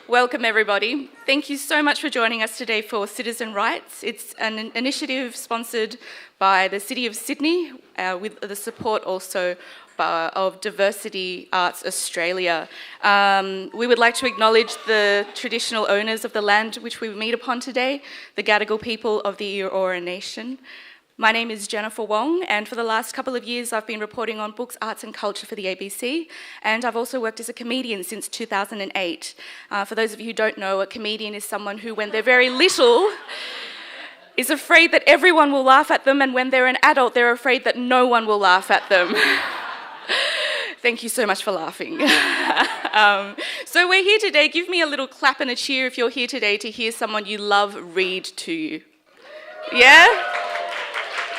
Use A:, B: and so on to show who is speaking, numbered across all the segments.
A: Welcome everybody. Thank you so much for joining us today for Citizen Rights. It's an initiative sponsored by the City of Sydney with the support also of Diversity Arts Australia. We would like to acknowledge the traditional owners of the land which we meet upon today, the Gadigal people of the Eora Nation. My name is Jennifer Wong, and for the last couple of years I've been reporting on books, arts and culture for the ABC, and I've also worked as a comedian since 2008. For those of you who don't know, a comedian is someone who, when they're very little, is afraid that everyone will laugh at them, and when they're an adult, they're afraid that no one will laugh at them. Thank you so much for laughing. So we're here today. Give me a little clap and a cheer if you're here today to hear someone you love read to you. Yeah?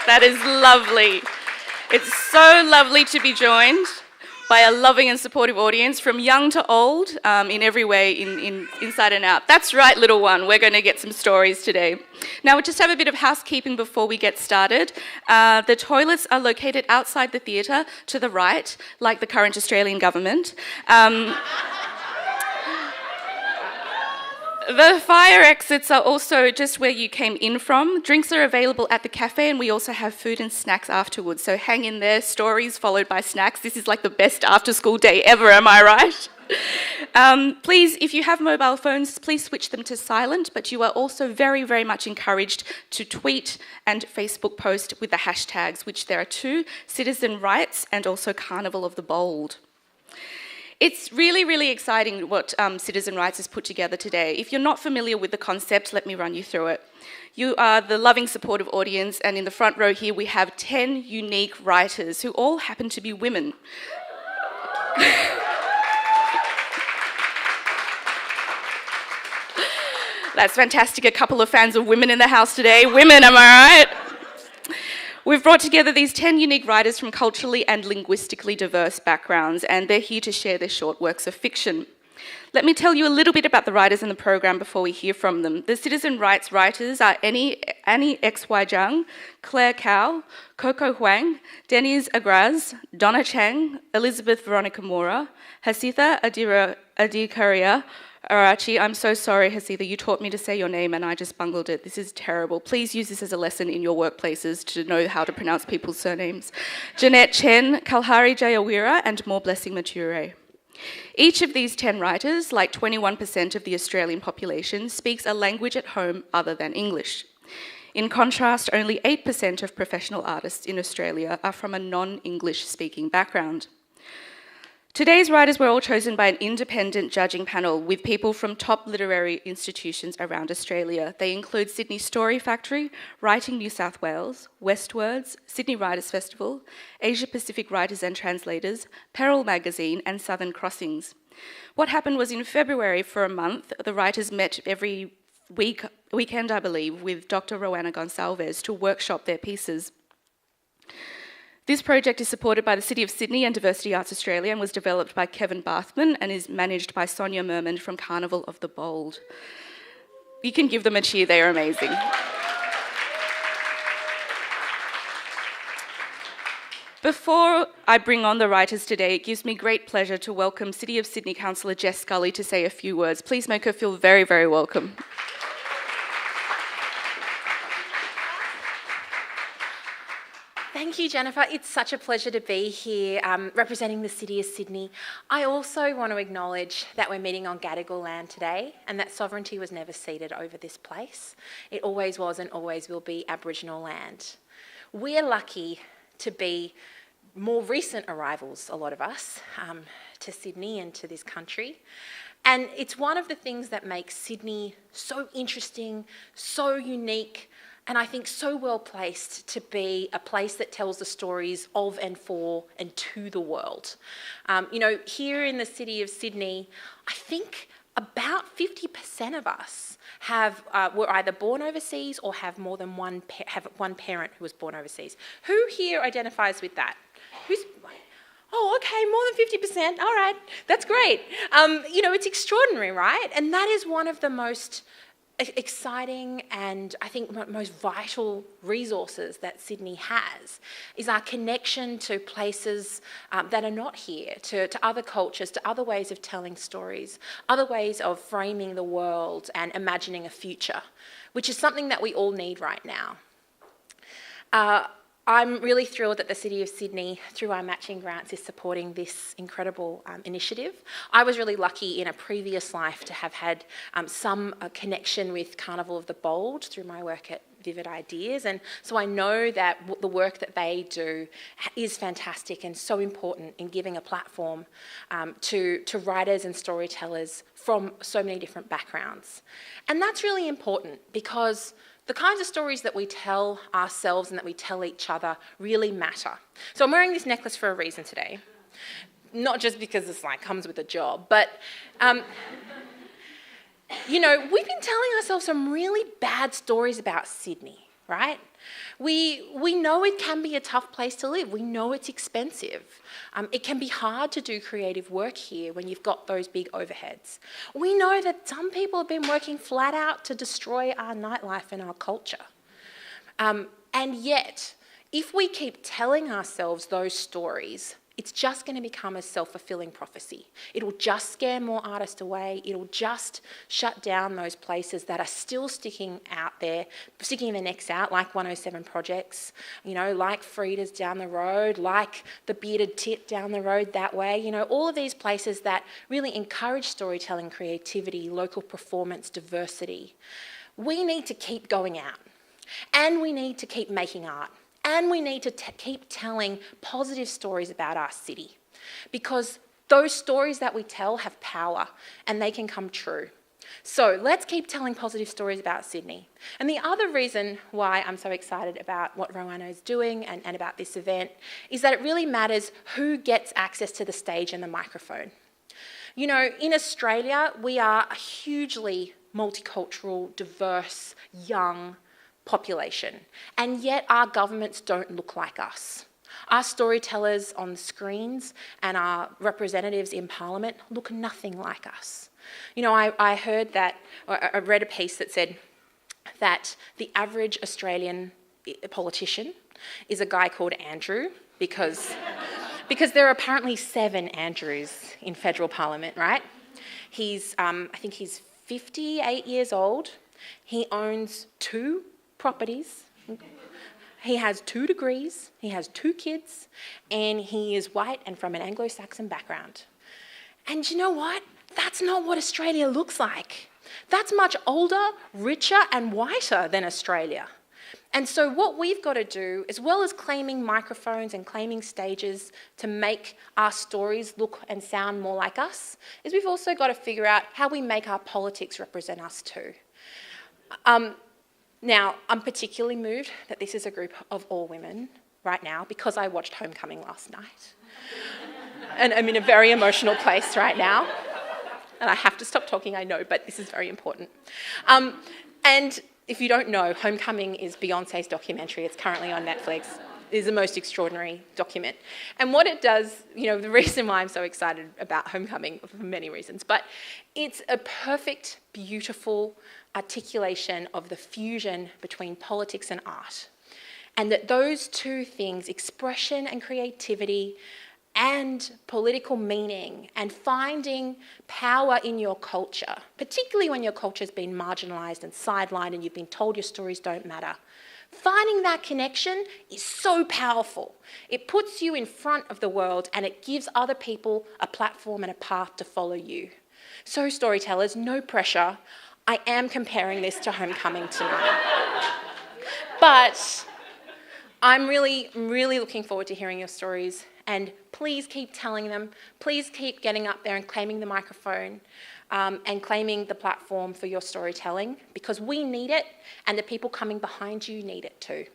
A: That is lovely. It's so lovely to be joined by a loving and supportive audience from young to old in every way, inside and out. That's right, little one. We're going to get some stories today. Now, we'll just have a bit of housekeeping before we get started. The toilets are located outside the theatre to the right, like the current Australian government. The fire exits are also just where you came in from. Drinks are available at the cafe, and we also have food and snacks afterwards. So hang in there, stories followed by snacks. This is like the best after-school day ever, am I right? Please, if you have mobile phones, please switch them to silent, but you are also very, very much encouraged to tweet and Facebook post with the hashtags, which there are two, Citizen Rights and also Carnival of the Bold. It's really, really exciting what Citizen Rights has put together today. If you're not familiar with the concept, let me run you through it. You are the loving, supportive audience, and in the front row here we have 10 unique writers who all happen to be women. That's fantastic. A couple of fans of women in the house today. Women, am I right? We've brought together these 10 unique writers from culturally and linguistically diverse backgrounds, and they're here to share their short works of fiction. Let me tell you a little bit about the writers in the program before we hear from them. The Citizen Rights writers are Annie XY Zhang, Claire Cao, Coco Huang, Denise Agraz, Donna Chang, Elizabeth Veronica Mora, Hasitha Adikaria Arachi. I'm so sorry, Hasitha, you taught me to say your name and I just bungled it. This is terrible. Please use this as a lesson in your workplaces to know how to pronounce people's surnames. Jeanette Chen, Kalhari Jayawira, and More Blessing Mature. Each of these 10 writers, like 21% of the Australian population, speaks a language at home other than English. In contrast, only 8% of professional artists in Australia are from a non-English speaking background. Today's writers were all chosen by an independent judging panel with people from top literary institutions around Australia. They include Sydney Story Factory, Writing New South Wales, Westwords, Sydney Writers Festival, Asia Pacific Writers and Translators, Peril Magazine and Southern Crossings. What happened was in February for a month, the writers met every weekend, I believe, with Dr. Roanna Gonsalves to workshop their pieces. This project is supported by the City of Sydney and Diversity Arts Australia and was developed by Kevin Bathman and is managed by Sonia Merman from Carnival of the Bold. You can give them a cheer, they are amazing. Before I bring on the writers today, it gives me great pleasure to welcome City of Sydney Councillor Jess Scully to say a few words. Please make her feel very, very welcome.
B: Thank you, Jennifer. It's such a pleasure to be here representing the City of Sydney. I also want to acknowledge that we're meeting on Gadigal land today and that sovereignty was never ceded over this place. It always was and always will be Aboriginal land. We're lucky to be more recent arrivals, a lot of us, to Sydney and to this country. And it's one of the things that makes Sydney so interesting, so unique, and I think so well placed to be a place that tells the stories of and for and to the world. Here in the City of Sydney, I think about 50% of us were either born overseas or have more than one parent who was born overseas. Who here identifies with that? Oh, okay, more than 50%. All right, that's great. It's extraordinary, right? And that is one of the most exciting and I think most vital resources that Sydney has is our connection to places that are not here, to other cultures, to other ways of telling stories, other ways of framing the world and imagining a future, which is something that we all need right now. I'm really thrilled that the City of Sydney, through our matching grants, is supporting this incredible initiative. I was really lucky in a previous life to have had some connection with Carnival of the Bold through my work at Vivid Ideas, and so I know that the work that they do is fantastic and so important in giving a platform to writers and storytellers from so many different backgrounds. And that's really important because the kinds of stories that we tell ourselves and that we tell each other really matter. So I'm wearing this necklace for a reason today. Not just because this comes with a job, but we've been telling ourselves some really bad stories about Sydney, right? We know it can be a tough place to live. We know it's expensive. It can be hard to do creative work here when you've got those big overheads. We know that some people have been working flat out to destroy our nightlife and our culture. And yet, if we keep telling ourselves those stories, it's just going to become a self-fulfilling prophecy. It'll just scare more artists away. It'll just shut down those places that are still sticking out there, sticking their necks out, like 107 Projects, like Frida's down the road, like the Bearded Tit down the road that way. All of these places that really encourage storytelling, creativity, local performance, diversity. We need to keep going out, and we need to keep making art. And we need to keep telling positive stories about our city, because those stories that we tell have power and they can come true. So let's keep telling positive stories about Sydney. And the other reason why I'm so excited about what Roanna is doing and about this event is that it really matters who gets access to the stage and the microphone. In Australia, we are a hugely multicultural, diverse, young population, and yet our governments don't look like us. Our storytellers on the screens and our representatives in Parliament look nothing like us. I heard that, or I read a piece that said that the average Australian politician is a guy called Andrew because there are apparently 7 Andrews in federal Parliament, right? I think he's 58 years old. He owns 2 properties. He has 2 degrees, he has 2 kids, and he is white and from an Anglo-Saxon background. And you know what? That's not what Australia looks like. That's much older, richer, and whiter than Australia. And so what we've got to do, as well as claiming microphones and claiming stages to make our stories look and sound more like us, is we've also got to figure out how we make our politics represent us too. Now, I'm particularly moved that this is a group of all women right now because I watched Homecoming last night. And I'm in a very emotional place right now. And I have to stop talking, I know, but this is very important. And if you don't know, Homecoming is Beyonce's documentary. It's currently on Netflix. It is the most extraordinary document. And what it does, the reason why I'm so excited about Homecoming, for many reasons, but it's a perfect, beautiful articulation of the fusion between politics and art. And that those 2 things, expression and creativity and political meaning and finding power in your culture, particularly when your culture's been marginalised and sidelined and you've been told your stories don't matter, finding that connection is so powerful. It puts you in front of the world and it gives other people a platform and a path to follow you. So storytellers, no pressure. I am comparing this to Homecoming tonight. But I'm really, really looking forward to hearing your stories, and please keep telling them. Please keep getting up there and claiming the microphone and claiming the platform for your storytelling, because we need it and the people coming behind you need it too.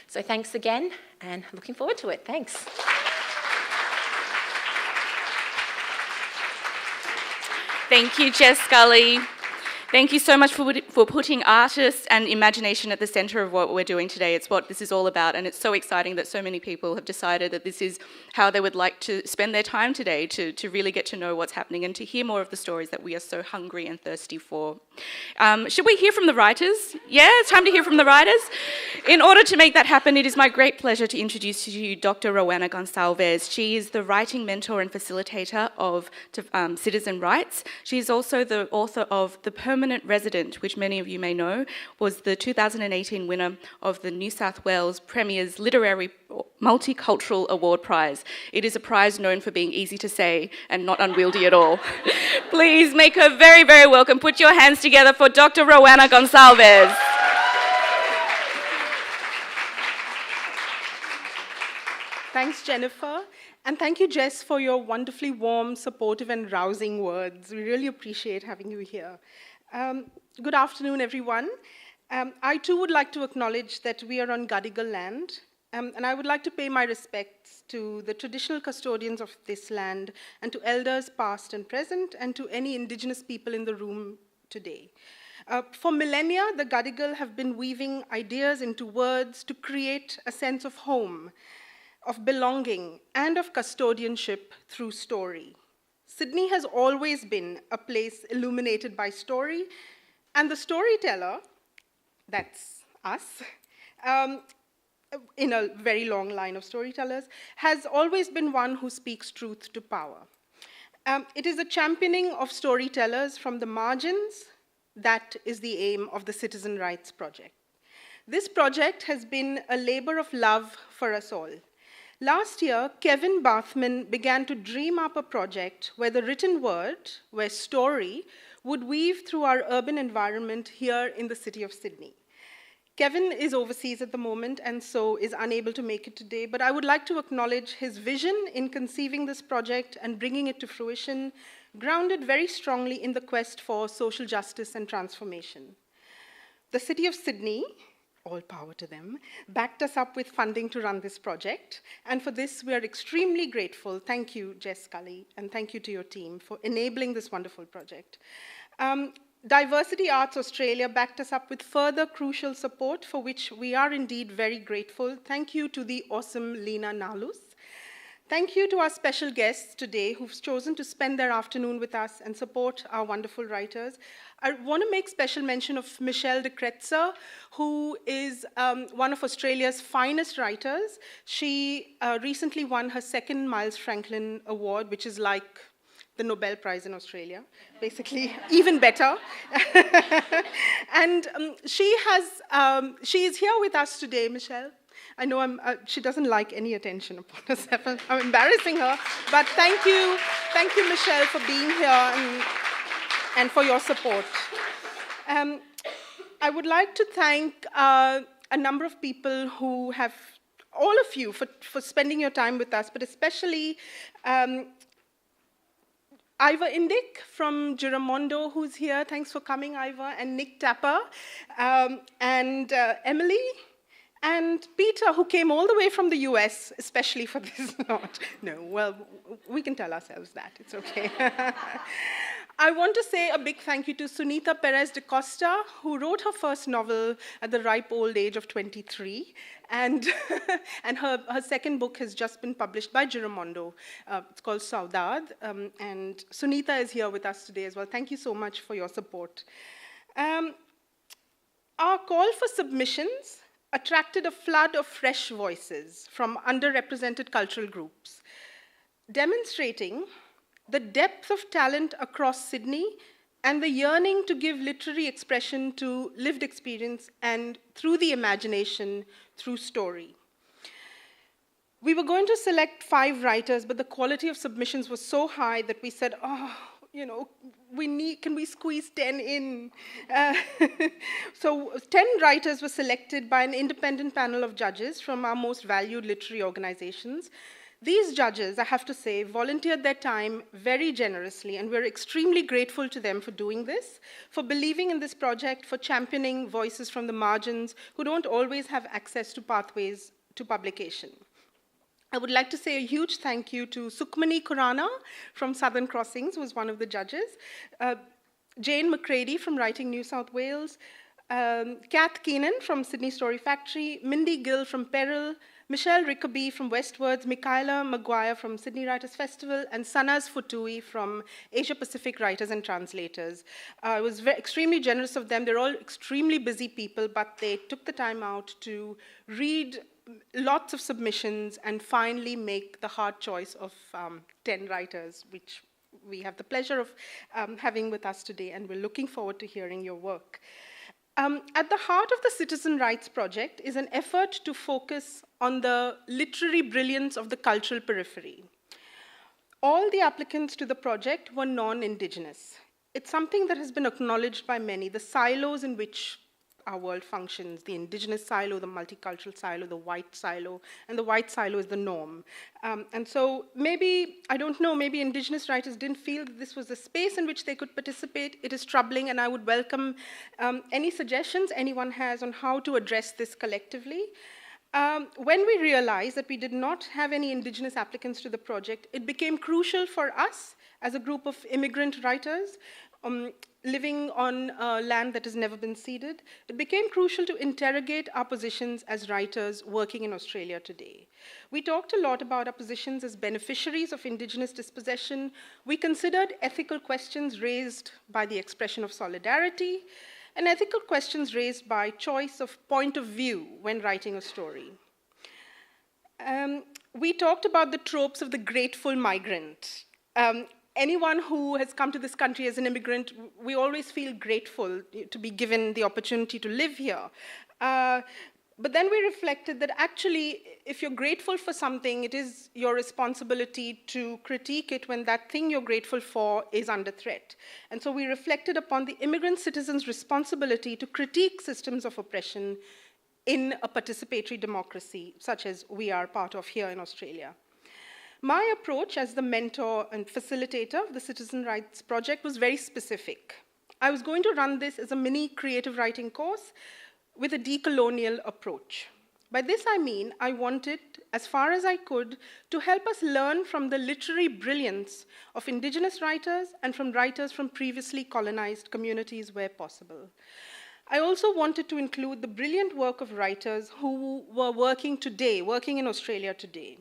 B: So thanks again, and looking forward to it. Thanks.
A: Thank you, Jess Scully. Thank you so much for putting artists and imagination at the centre of what we're doing today. It's what this is all about, and it's so exciting that so many people have decided that this is how they would like to spend their time today, to really get to know what's happening and to hear more of the stories that we are so hungry and thirsty for. Should we hear from the writers? Yeah, it's time to hear from the writers. In order to make that happen, it is my great pleasure to introduce to you Dr. Rowena Gonsalves. She is the writing mentor and facilitator of Citizen Rights. She is also the author of The Permanent Resident, which many of you may know, was the 2018 winner of the New South Wales Premier's Literary Multicultural Award Prize. It is a prize known for being easy to say and not unwieldy at all. Please make her very, very welcome. Put your hands together for Dr. Rowena Gonsalves.
C: Thanks, Jennifer. And thank you, Jess, for your wonderfully warm, supportive, and rousing words. We really appreciate having you here. Good afternoon, everyone. I too would like to acknowledge that we are on Gadigal land, and I would like to pay my respects to the traditional custodians of this land and to elders past and present, and to any Indigenous people in the room today. For millennia, the Gadigal have been weaving ideas into words to create a sense of home, of belonging, and of custodianship through story. Sydney has always been a place illuminated by story, and the storyteller, that's us, in a very long line of storytellers, has always been one who speaks truth to power. It is a championing of storytellers from the margins that is the aim of the Citizen Rights Project. This project has been a labor of love for us all. Last year, Kevin Bathman began to dream up a project where the written word, where story, would weave through our urban environment here in the city of Sydney. Kevin is overseas at the moment and so is unable to make it today, but I would like to acknowledge his vision in conceiving this project and bringing it to fruition, grounded very strongly in the quest for social justice and transformation. The city of Sydney, all power to them, backed us up with funding to run this project. And for this, we are extremely grateful. Thank you, Jess Scully, and thank you to your team for enabling this wonderful project. Diversity Arts Australia backed us up with further crucial support, for which we are indeed very grateful. Thank you to the awesome Lena Nalus. Thank you to our special guests today who've chosen to spend their afternoon with us and support our wonderful writers. I want to make special mention of Michelle de Kretzer, who is one of Australia's finest writers. She recently won her second Miles Franklin Award, which is like the Nobel Prize in Australia, basically, even better. And she is here with us today, Michelle. I know she doesn't like any attention upon herself. I'm embarrassing her, but thank you, Michelle, for being here and for your support. I would like to thank a number of people who have, all of you, for spending your time with us, but especially Iva Indik from Giramondo, who's here. Thanks for coming, Iva, and Nick Tapper, and Emily, and Peter, who came all the way from the US, especially for this note. No, well, we can tell ourselves that. It's okay. I want to say a big thank you to Sunita Perez de Costa, who wrote her first novel at the ripe old age of 23. And, and her second book has just been published by Giramondo. It's called Saudade. And Sunita is here with us today as well. Thank you so much for your support. Our call for submissions attracted a flood of fresh voices from underrepresented cultural groups, demonstrating the depth of talent across Sydney and the yearning to give literary expression to lived experience and through the imagination, through story. We were going to select 5 writers, but the quality of submissions was so high that we said, can we squeeze 10 in? So 10 writers were selected by an independent panel of judges from our most valued literary organizations. These judges, I have to say, volunteered their time very generously, and we're extremely grateful to them for doing this, for believing in this project, for championing voices from the margins who don't always have access to pathways to publication. I would like to say a huge thank you to Sukhmani Khurana from Southern Crossings, who was one of the judges. Jane McCready from Writing New South Wales, Kath Keenan from Sydney Story Factory, Mindy Gill from Peril, Michelle Rickaby from Westwards, Michaela Maguire from Sydney Writers Festival, and Sanaz Futui from Asia Pacific Writers and Translators. I was extremely generous of them. They're all extremely busy people, but they took the time out to read lots of submissions and finally make the hard choice of 10 writers, which we have the pleasure of having with us today, and we're looking forward to hearing your work. At the heart of the Citizen Rights Project is an effort to focus on the literary brilliance of the cultural periphery. All the applicants to the project were non-Indigenous. It's something that has been acknowledged by many, the silos in which our world functions, the Indigenous silo, the multicultural silo, the white silo, and the white silo is the norm. And so maybe, I don't know, maybe Indigenous writers didn't feel that this was a space in which they could participate. It is troubling, and I would welcome any suggestions anyone has on how to address this collectively. When we realized that we did not have any Indigenous applicants to the project, it became crucial for us as a group of immigrant writers living on land that has never been ceded. It became crucial to interrogate our positions as writers working in Australia today. We talked a lot about our positions as beneficiaries of Indigenous dispossession. We considered ethical questions raised by the expression of solidarity, and ethical questions raised by choice of point of view when writing a story. We talked about the tropes of the grateful migrant. Anyone who has come to this country as an immigrant, we always feel grateful to be given the opportunity to live here. But then we reflected that actually, if you're grateful for something, it is your responsibility to critique it when that thing you're grateful for is under threat. And so we reflected upon the immigrant citizen's responsibility to critique systems of oppression in a participatory democracy, such as we are part of here in Australia. My approach as the mentor and facilitator of the Citizen Rights Project was very specific. I was going to run this as a mini creative writing course with a decolonial approach. By this I mean I wanted, as far as I could, to help us learn from the literary brilliance of Indigenous writers and from writers from previously colonized communities where possible. I also wanted to include the brilliant work of writers who were working in Australia today.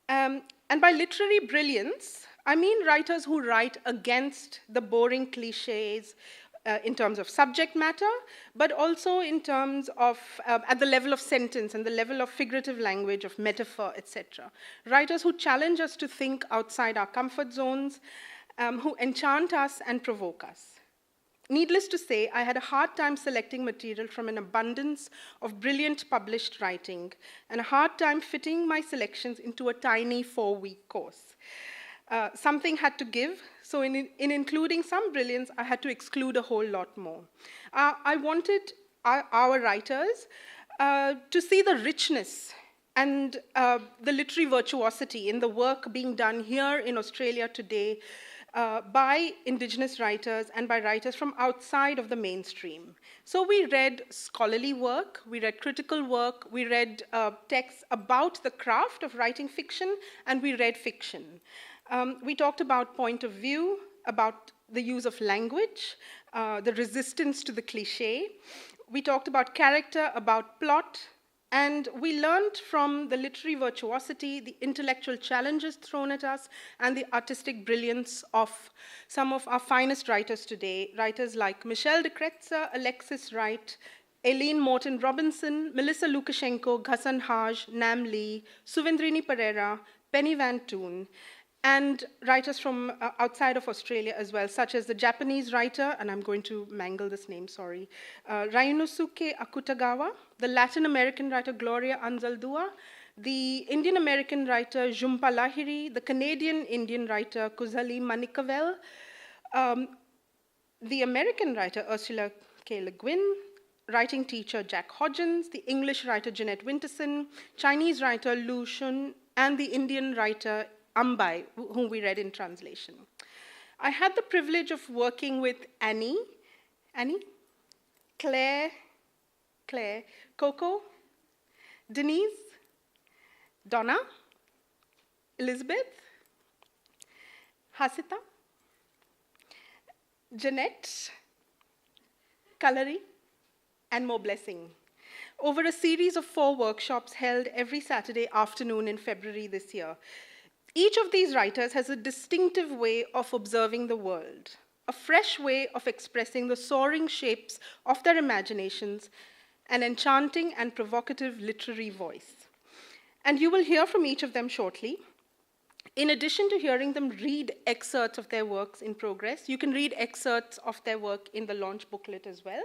C: And by literary brilliance, I mean writers who write against the boring cliches in terms of subject matter, but also in terms of, at the level of sentence and the level of figurative language, of metaphor, etc. Writers who challenge us to think outside our comfort zones, who enchant us and provoke us. Needless to say, I had a hard time selecting material from an abundance of brilliant published writing, and a hard time fitting my selections into a tiny 4-week course. Something had to give, so in including some brilliance, I had to exclude a whole lot more. I wanted our writers to see the richness and the literary virtuosity in the work being done here in Australia today by Indigenous writers and by writers from outside of the mainstream. So we read scholarly work, we read critical work, we read texts about the craft of writing fiction, and we read fiction. We talked about point of view, about the use of language, the resistance to the cliche. We talked about character, about plot, and we learned from the literary virtuosity, the intellectual challenges thrown at us, and the artistic brilliance of some of our finest writers today, writers like Michelle de Kretser, Alexis Wright, Aileen Morton Robinson, Melissa Lukashenko, Ghassan Haj, Nam Lee, Suvendrini Pereira, Penny Van Toon, and writers from outside of Australia as well, such as the Japanese writer, and I'm going to mangle this name, sorry, Ryunosuke Akutagawa, the Latin American writer Gloria Anzaldúa, the Indian American writer Jhumpa Lahiri, the Canadian Indian writer Kuzhali Manikavel, the American writer Ursula K. Le Guin, writing teacher Jack Hodgins, the English writer Jeanette Winterson, Chinese writer Lu Xun, and the Indian writer Ambai, whom we read in translation. I had the privilege of working with Annie, Claire, Coco, Denise, Donna, Elizabeth, Hasita, Jeanette, Kalari, and Mo Blessing, over a series of 4 workshops held every Saturday afternoon in February this year. Each of these writers has a distinctive way of observing the world, a fresh way of expressing the soaring shapes of their imaginations, an enchanting and provocative literary voice. And you will hear from each of them shortly. In addition to hearing them read excerpts of their works in progress, you can read excerpts of their work in the launch booklet as well.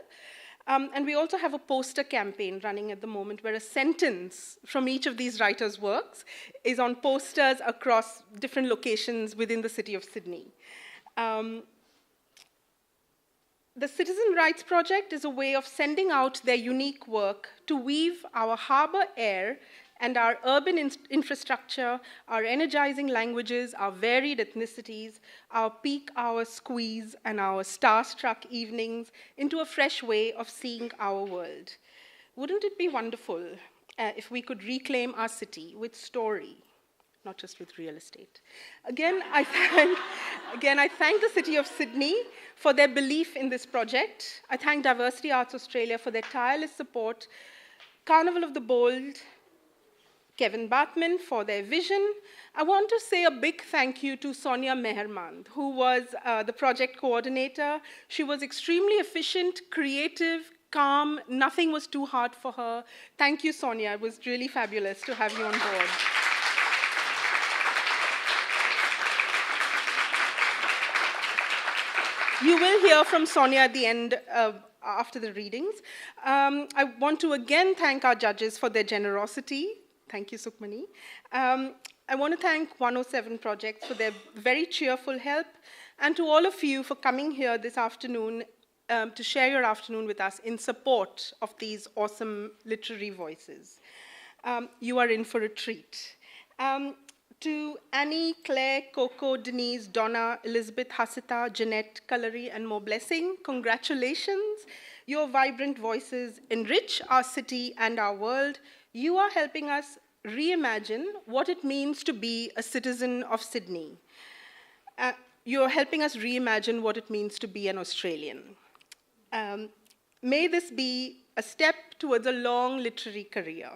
C: And we also have a poster campaign running at the moment where a sentence from each of these writers' works is on posters across different locations within the city of Sydney. The Citizen Rights Project is a way of sending out their unique work to weave our harbor air and our urban infrastructure, our energizing languages, our varied ethnicities, our peak hour squeeze, and our starstruck evenings into a fresh way of seeing our world. Wouldn't it be wonderful if we could reclaim our city with story, not just with real estate? Again, I thank the City of Sydney for their belief in this project. I thank Diversity Arts Australia for their tireless support, Carnival of the Bold, Kevin Bathman for their vision. I want to say a big thank you to Sonia Mehermand, who was the project coordinator. She was extremely efficient, creative, calm. Nothing was too hard for her. Thank you, Sonia. It was really fabulous to have you on board. You will hear from Sonia at the end after the readings. I want to again thank our judges for their generosity. Thank you, Sukhmani. I want to thank 107 Projects for their very cheerful help, and to all of you for coming here this afternoon to share your afternoon with us in support of these awesome literary voices. You are in for a treat. To Annie, Claire, Coco, Denise, Donna, Elizabeth, Hasita, Jeanette, Kalari, and Mo Blessing, congratulations. Your vibrant voices enrich our city and our world. You are helping us reimagine what it means to be a citizen of Sydney. You're helping us reimagine what it means to be an Australian. May this be a step towards a long literary career.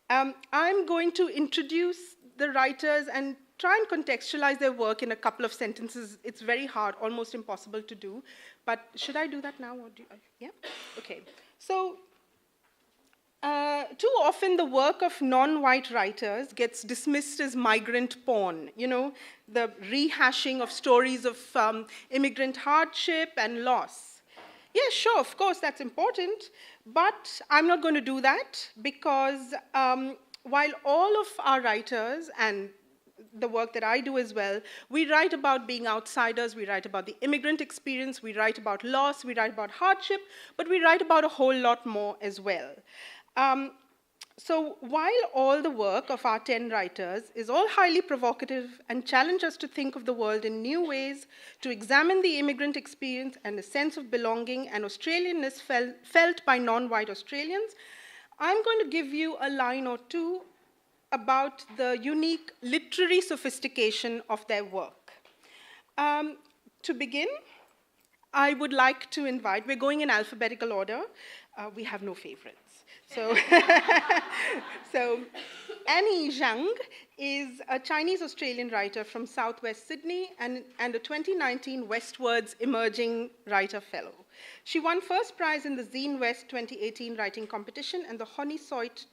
C: I'm going to introduce the writers and try and contextualize their work in a couple of sentences. It's very hard, almost impossible to do. But should I do that now? Or do yeah? Okay. So, too often the work of non-white writers gets dismissed as migrant porn, you know, the rehashing of stories of immigrant hardship and loss. Yeah, sure, of course, that's important, but I'm not going to do that because while all of our writers and the work that I do as well, we write about being outsiders, we write about the immigrant experience, we write about loss, we write about hardship, but we write about a whole lot more as well. So while all the work of our 10 writers is all highly provocative and challenge us to think of the world in new ways, to examine the immigrant experience and a sense of belonging and Australianness felt by non-white Australians, I'm going to give you a line or two about the unique literary sophistication of their work. To begin, I would like to invite, we're going in alphabetical order. We have no favorites. So, so Annie Zhang is a Chinese-Australian writer from Southwest Sydney and a 2019 Westwards Emerging Writer Fellow. She won first prize in the Zine West 2018 writing competition and the Honisoit,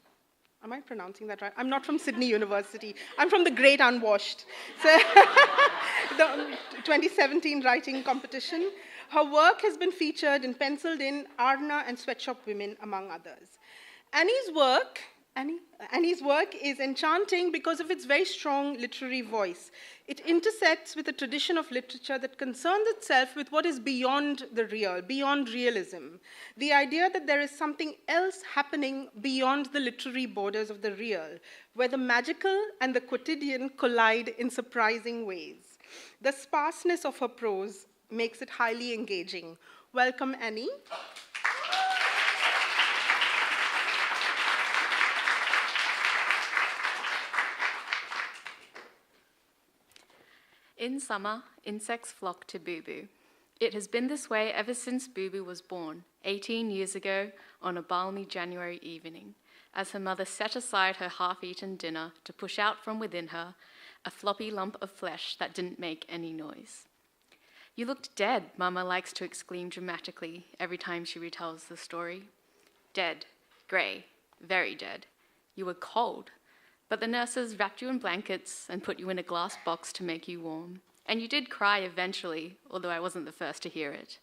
C: am I pronouncing that right? I'm not from Sydney University. I'm from the Great Unwashed. So the 2017 writing competition. Her work has been featured in Penciled In, Arna, and Sweatshop Women, among others. Annie's work is enchanting because of its very strong literary voice. It intersects with a tradition of literature that concerns itself with what is beyond the real, beyond realism. The idea that there is something else happening beyond the literary borders of the real, where the magical and the quotidian collide in surprising ways. The sparseness of her prose makes it highly engaging. Welcome, Annie.
D: In summer, insects flock to Boo Boo. It has been this way ever since Boo Boo was born, 18 years ago, on a balmy January evening, as her mother set aside her half-eaten dinner to push out from within her a floppy lump of flesh that didn't make any noise. "You looked dead," Mama likes to exclaim dramatically every time she retells the story. "Dead, grey, very dead. You were cold, but the nurses wrapped you in blankets and put you in a glass box to make you warm. And you did cry eventually, although I wasn't the first to hear it.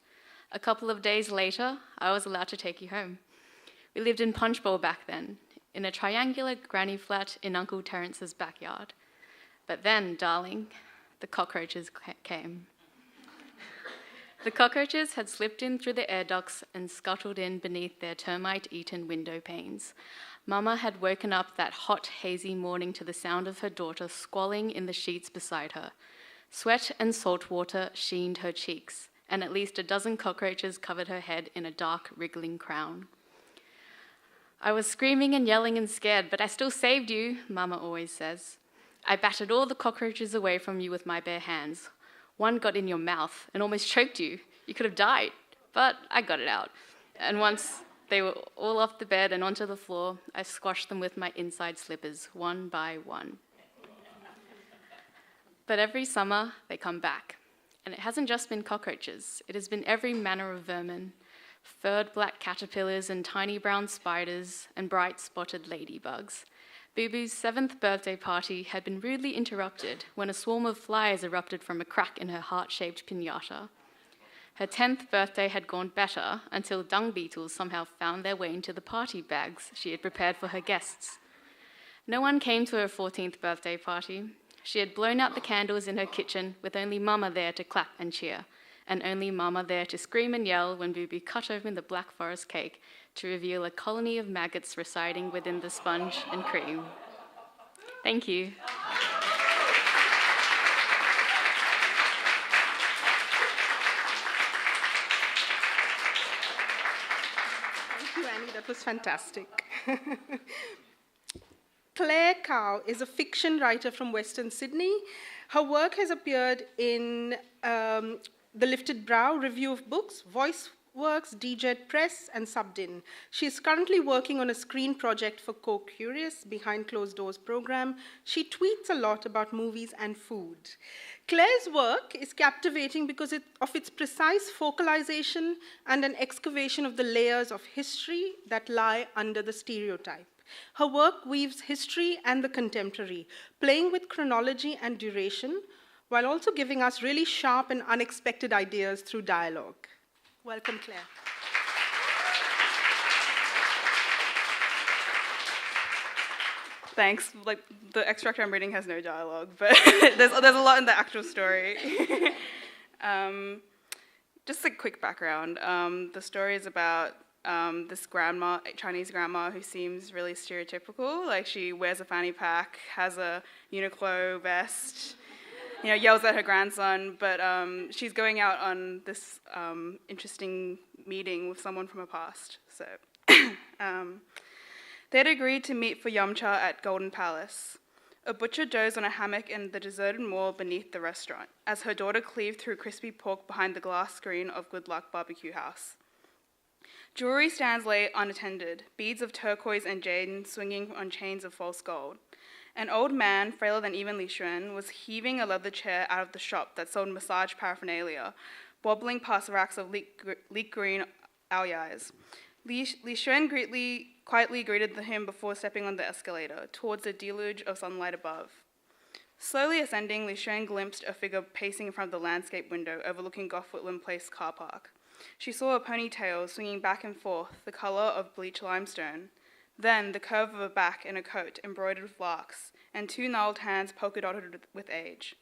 D: A couple of days later, I was allowed to take you home. We lived in Punchbowl back then, in a triangular granny flat in Uncle Terence's backyard. But then, darling, the cockroaches came. The cockroaches had slipped in through the air ducts and scuttled in beneath their termite-eaten window panes. Mama had woken up that hot, hazy morning to the sound of her daughter squalling in the sheets beside her. Sweat and salt water sheened her cheeks, and at least a dozen cockroaches covered her head in a dark, wriggling crown. "I was screaming and yelling and scared, but I still saved you," Mama always says. "I battered all the cockroaches away from you with my bare hands. One got in your mouth and almost choked you. You could have died, but I got it out. And once they were all off the bed and onto the floor, I squashed them with my inside slippers, one by one." But every summer, they come back. And it hasn't just been cockroaches. It has been every manner of vermin, furred black caterpillars and tiny brown spiders and bright spotted ladybugs. Boo Boo's 7th birthday party had been rudely interrupted when a swarm of flies erupted from a crack in her heart-shaped piñata. Her 10th birthday had gone better until dung beetles somehow found their way into the party bags she had prepared for her guests. No one came to her 14th birthday party. She had blown out the candles in her kitchen with only Mama there to clap and cheer, and only Mama there to scream and yell when Boo Boo cut open the Black Forest cake to reveal a colony of maggots residing within the sponge and cream. Thank you.
C: Thank you, Annie. That was fantastic. Claire Cow is a fiction writer from Western Sydney. Her work has appeared in The Lifted Brow Review of Books, VoiceWorks, DJed Press, and Subdin. She is currently working on a screen project for Co-Curious Behind Closed Doors program. She tweets a lot about movies and food. Claire's work is captivating because of its precise focalization and an excavation of the layers of history that lie under the stereotype. Her work weaves history and the contemporary, playing with chronology and duration, while also giving us really sharp and unexpected ideas through dialogue. Welcome, Claire.
E: Thanks. Like, the extract I'm reading has no dialogue, but there's a lot in the actual story. Just a quick background. The story is about this grandma, Chinese grandma, who seems really stereotypical. Like, she wears a fanny pack, has a Uniqlo vest, yells at her grandson, but she's going out on this interesting meeting with someone from her past. So they'd agreed to meet for Yum Cha at Golden Palace. A butcher dozed on a hammock in the deserted mall beneath the restaurant, as her daughter cleaved through crispy pork behind the glass screen of Good Luck Barbecue House. Jewelry stands lay unattended, beads of turquoise and jade swinging on chains of false gold. An old man, frailer than even Li Xuan, was heaving a leather chair out of the shop that sold massage paraphernalia, wobbling past racks of leek green aoyais. Li Xuan quietly greeted him before stepping on the escalator, towards the deluge of sunlight above. Slowly ascending, Li Xuan glimpsed a figure pacing in front of the landscape window overlooking Gough Whitlam Place car park. She saw a ponytail swinging back and forth, the colour of bleached limestone. Then the curve of a back in a coat embroidered with larks, and 2 gnarled hands polka-dotted with age.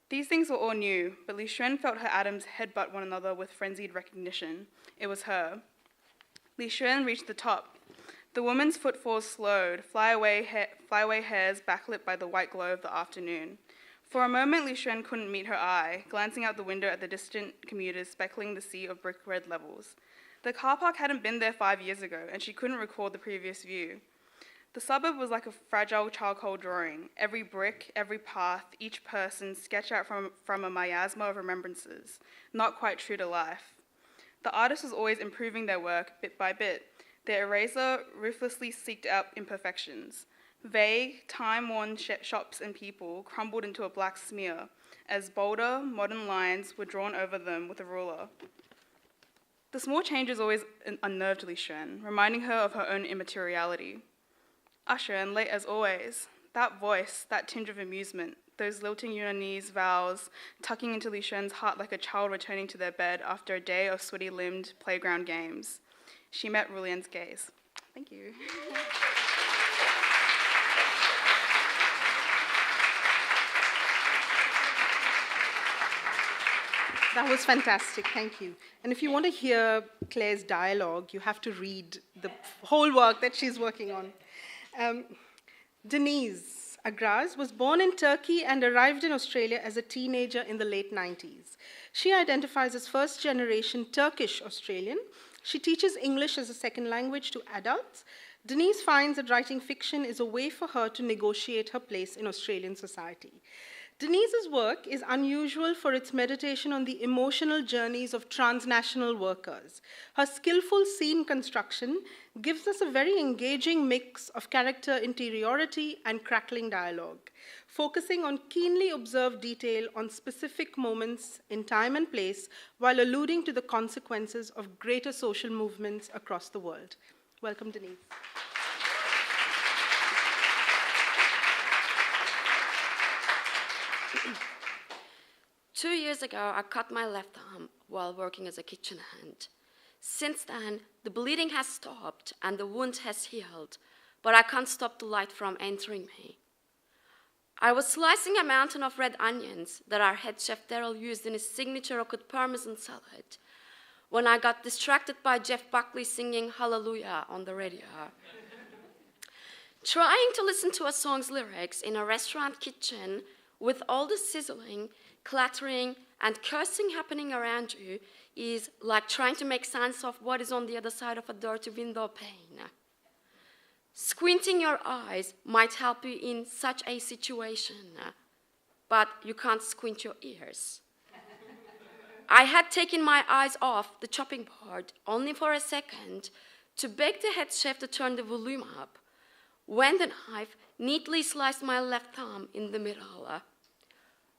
E: These things were all new, but Li Xuan felt her atoms headbutt one another with frenzied recognition. It was her. Li Xuan reached the top. The woman's footfalls slowed, flyaway hairs backlit by the white glow of the afternoon. For a moment, Li Xuan couldn't meet her eye, glancing out the window at the distant commuters speckling the sea of brick-red levels. The car park hadn't been there 5 years ago, and she couldn't recall the previous view. The suburb was like a fragile charcoal drawing, every brick, every path, each person sketched out from a miasma of remembrances, not quite true to life. The artist was always improving their work bit by bit. Their eraser ruthlessly seeked out imperfections. Vague, time-worn shops and people crumbled into a black smear as bolder, modern lines were drawn over them with a ruler. The small changes always unnerved Li Xuan, reminding her of her own immateriality. Xuan, late as always, that voice, that tinge of amusement, those lilting Yunanese vowels tucking into Li Xuan's heart like a child returning to their bed after a day of sweaty-limbed playground games. She met Rulian's gaze. Thank you.
C: That was fantastic, thank you. And if you want to hear Claire's dialogue, you have to read the whole work that she's working on. Denise Agraz was born in Turkey and arrived in Australia as a teenager in the late 90s. She identifies as first-generation Turkish Australian. She teaches English as a second language to adults. Denise finds that writing fiction is a way for her to negotiate her place in Australian society. Denise's work is unusual for its meditation on the emotional journeys of transnational workers. Her skillful scene construction gives us a very engaging mix of character interiority and crackling dialogue, focusing on keenly observed detail on specific moments in time and place while alluding to the consequences of greater social movements across the world. Welcome, Denise.
F: 2 years ago, I cut my left arm while working as a kitchen hand. Since then, the bleeding has stopped and the wound has healed, but I can't stop the light from entering me. I was slicing a mountain of red onions that our head chef Daryl used in his signature rocket parmesan salad when I got distracted by Jeff Buckley singing Hallelujah on the radio. Trying to listen to a song's lyrics in a restaurant kitchen with all the sizzling, clattering, and cursing happening around you is like trying to make sense of what is on the other side of a dirty window pane. Squinting your eyes might help you in such a situation, but you can't squint your ears. I had taken my eyes off the chopping board only for a second to beg the head chef to turn the volume up, when the knife neatly sliced my left thumb in the middle.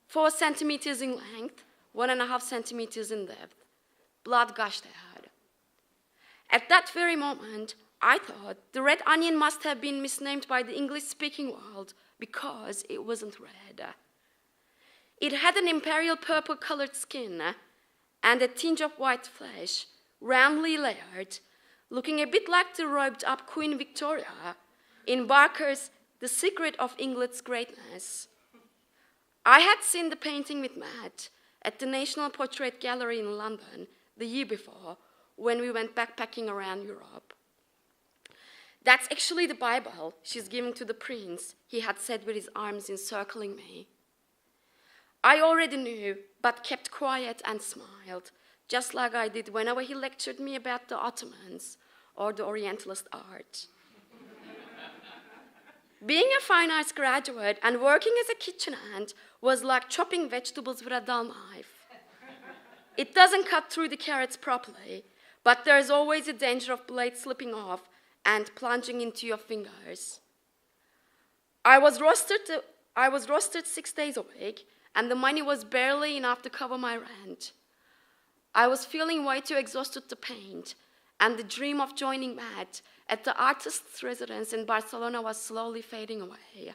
F: 4 centimeters in length, 1.5 centimeters in depth. Blood gushed out. At that very moment, I thought the red onion must have been misnamed by the English-speaking world because it wasn't red. It had an imperial purple-colored skin and a tinge of white flesh, roundly layered, looking a bit like the robed-up Queen Victoria in Barker's The Secret of England's Greatness. I had seen the painting with Matt at the National Portrait Gallery in London the year before when we went backpacking around Europe. That's actually the Bible she's giving to the prince, he had said with his arms encircling me. I already knew, but kept quiet and smiled, just like I did whenever he lectured me about the Ottomans or the Orientalist art. Being a fine arts graduate and working as a kitchen hand was like chopping vegetables with a dull knife. It doesn't cut through the carrots properly, but there is always a danger of blade slipping off and plunging into your fingers. I was rostered 6 days a week, and the money was barely enough to cover my rent. I was feeling way too exhausted to paint, and the dream of joining Matt at the artist's residence in Barcelona was slowly fading away.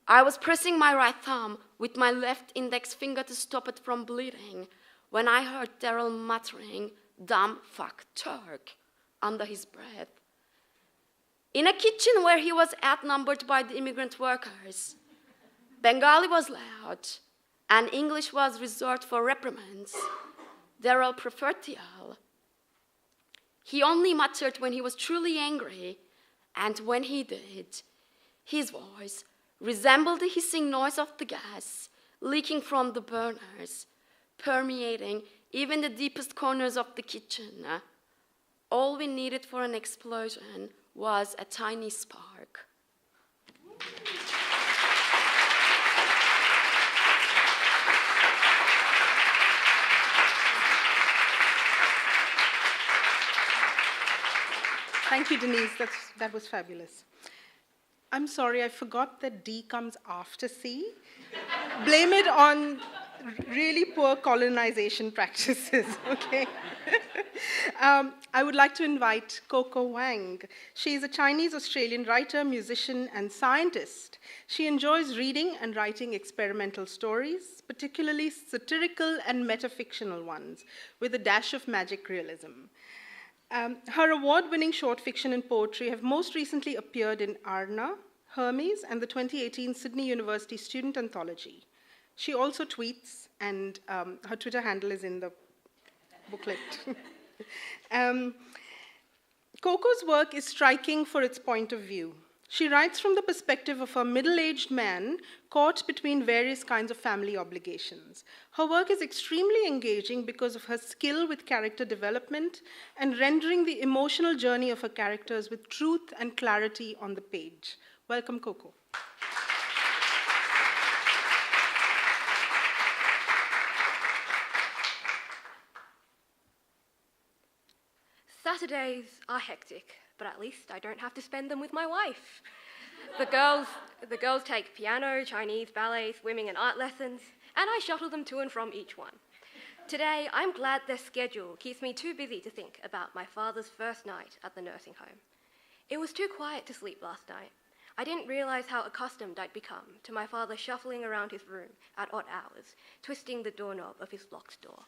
F: I was pressing my right thumb with my left index finger to stop it from bleeding when I heard Daryl muttering, "Dumb fuck Turk," under his breath. In a kitchen where he was outnumbered by the immigrant workers, Bengali was loud and English was reserved for reprimands. Daryl preferred to yell. He only muttered when he was truly angry, and when he did, his voice resembled the hissing noise of the gas leaking from the burners, permeating even the deepest corners of the kitchen. All we needed for an explosion was a tiny spark.
C: Thank you, Denise. That was fabulous. I'm sorry, I forgot that D comes after C. Blame it on really poor colonization practices, okay? I would like to invite Coco Wang. She is a Chinese-Australian writer, musician, and scientist. She enjoys reading and writing experimental stories, particularly satirical and metafictional ones, with a dash of magic realism. Her award-winning short fiction and poetry have most recently appeared in Arna, Hermes, and the 2018 Sydney University Student Anthology. She also tweets, and her Twitter handle is in the booklet. Coco's work is striking for its point of view. She writes from the perspective of a middle-aged man caught between various kinds of family obligations. Her work is extremely engaging because of her skill with character development and rendering the emotional journey of her characters with truth and clarity on the page. Welcome, Coco.
G: Saturdays are hectic, but at least I don't have to spend them with my wife. The girls take piano, Chinese, ballet, swimming, and art lessons, and I shuttle them to and from each one. Today, I'm glad their schedule keeps me too busy to think about my father's first night at the nursing home. It was too quiet to sleep last night. I didn't realise how accustomed I'd become to my father shuffling around his room at odd hours, twisting the doorknob of his locked door.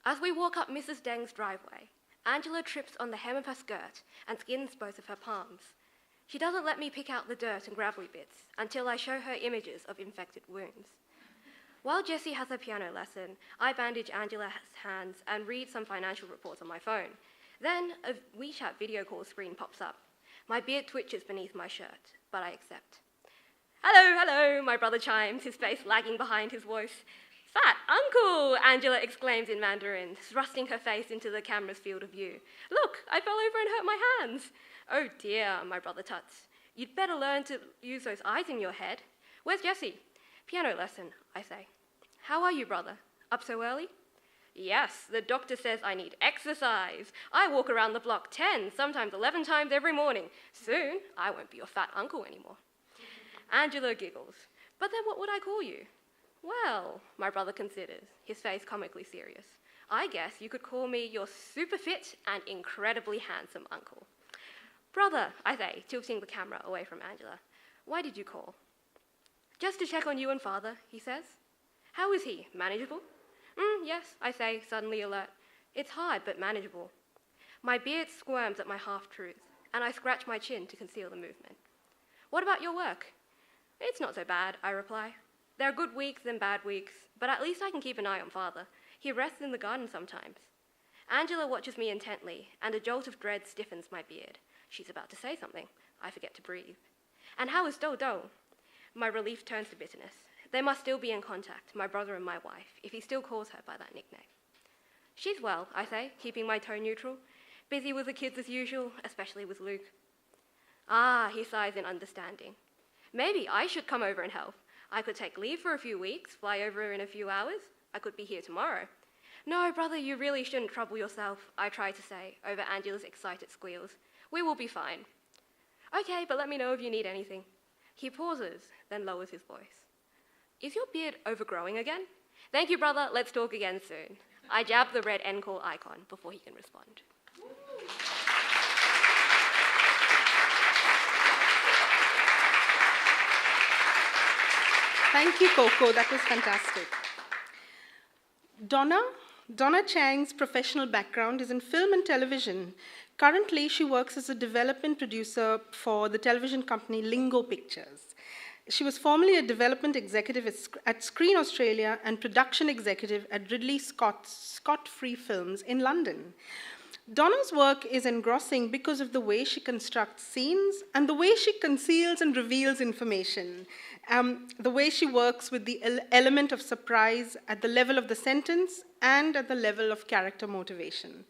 G: As we walk up Mrs. Deng's driveway, Angela trips on the hem of her skirt and skins both of her palms. She doesn't let me pick out the dirt and gravelly bits until I show her images of infected wounds. While Jessie has her piano lesson, I bandage Angela's hands and read some financial reports on my phone. Then a WeChat video call screen pops up. My beard twitches beneath my shirt, but I accept. "Hello, hello," my brother chimes, his face lagging behind his voice. "Fat uncle," Angela exclaims in Mandarin, thrusting her face into the camera's field of view. "Look, I fell over and hurt my hands." "Oh dear," my brother tuts. "You'd better learn to use those eyes in your head." "Where's Jessie?" "Piano lesson," I say. "How are you, brother? Up so early?" "Yes, the doctor says I need exercise. I walk around the block 10, sometimes 11 times every morning. Soon, I won't be your fat uncle anymore." Angela giggles. "But then what would I call you?" "Well," my brother considers, his face comically serious. "I guess you could call me your super fit and incredibly handsome uncle." "Brother," I say, tilting the camera away from Angela, "why did you call?" "Just to check on you and father," he says. "How is he? Manageable?" Yes," I say, suddenly alert. "It's hard, but manageable." My beard squirms at my half-truth, and I scratch my chin to conceal the movement. "What about your work?" "It's not so bad," I reply. "There are good weeks and bad weeks, but at least I can keep an eye on father. He rests in the garden sometimes." Angela watches me intently, and a jolt of dread stiffens my beard. She's about to say something. I forget to breathe. "And how is Dodo?" My relief turns to bitterness. They must still be in contact, my brother and my wife, if he still calls her by that nickname. "She's well," I say, keeping my tone neutral. "Busy with the kids as usual, especially with Luke." "Ah," he sighs in understanding. "Maybe I should come over and help. I could take leave for a few weeks, fly over in a few hours. I could be here tomorrow." "No, brother, you really shouldn't trouble yourself," I try to say, over Angela's excited squeals. "We will be fine." "Okay, but let me know if you need anything." He pauses, then lowers his voice. "Is your beard overgrowing again?" "Thank you, brother. Let's talk again soon." I jab the red end call icon before he can respond.
C: Thank you, Coco. That was fantastic. Donna Chang's professional background is in film and television. Currently, she works as a development producer for the television company Lingo Pictures. She was formerly a development executive at Screen Australia and production executive at Ridley Scott Free Films in London. Donna's work is engrossing because of the way she constructs scenes and the way she conceals and reveals information, the way she works with the element of surprise at the level of the sentence and at the level of character motivation.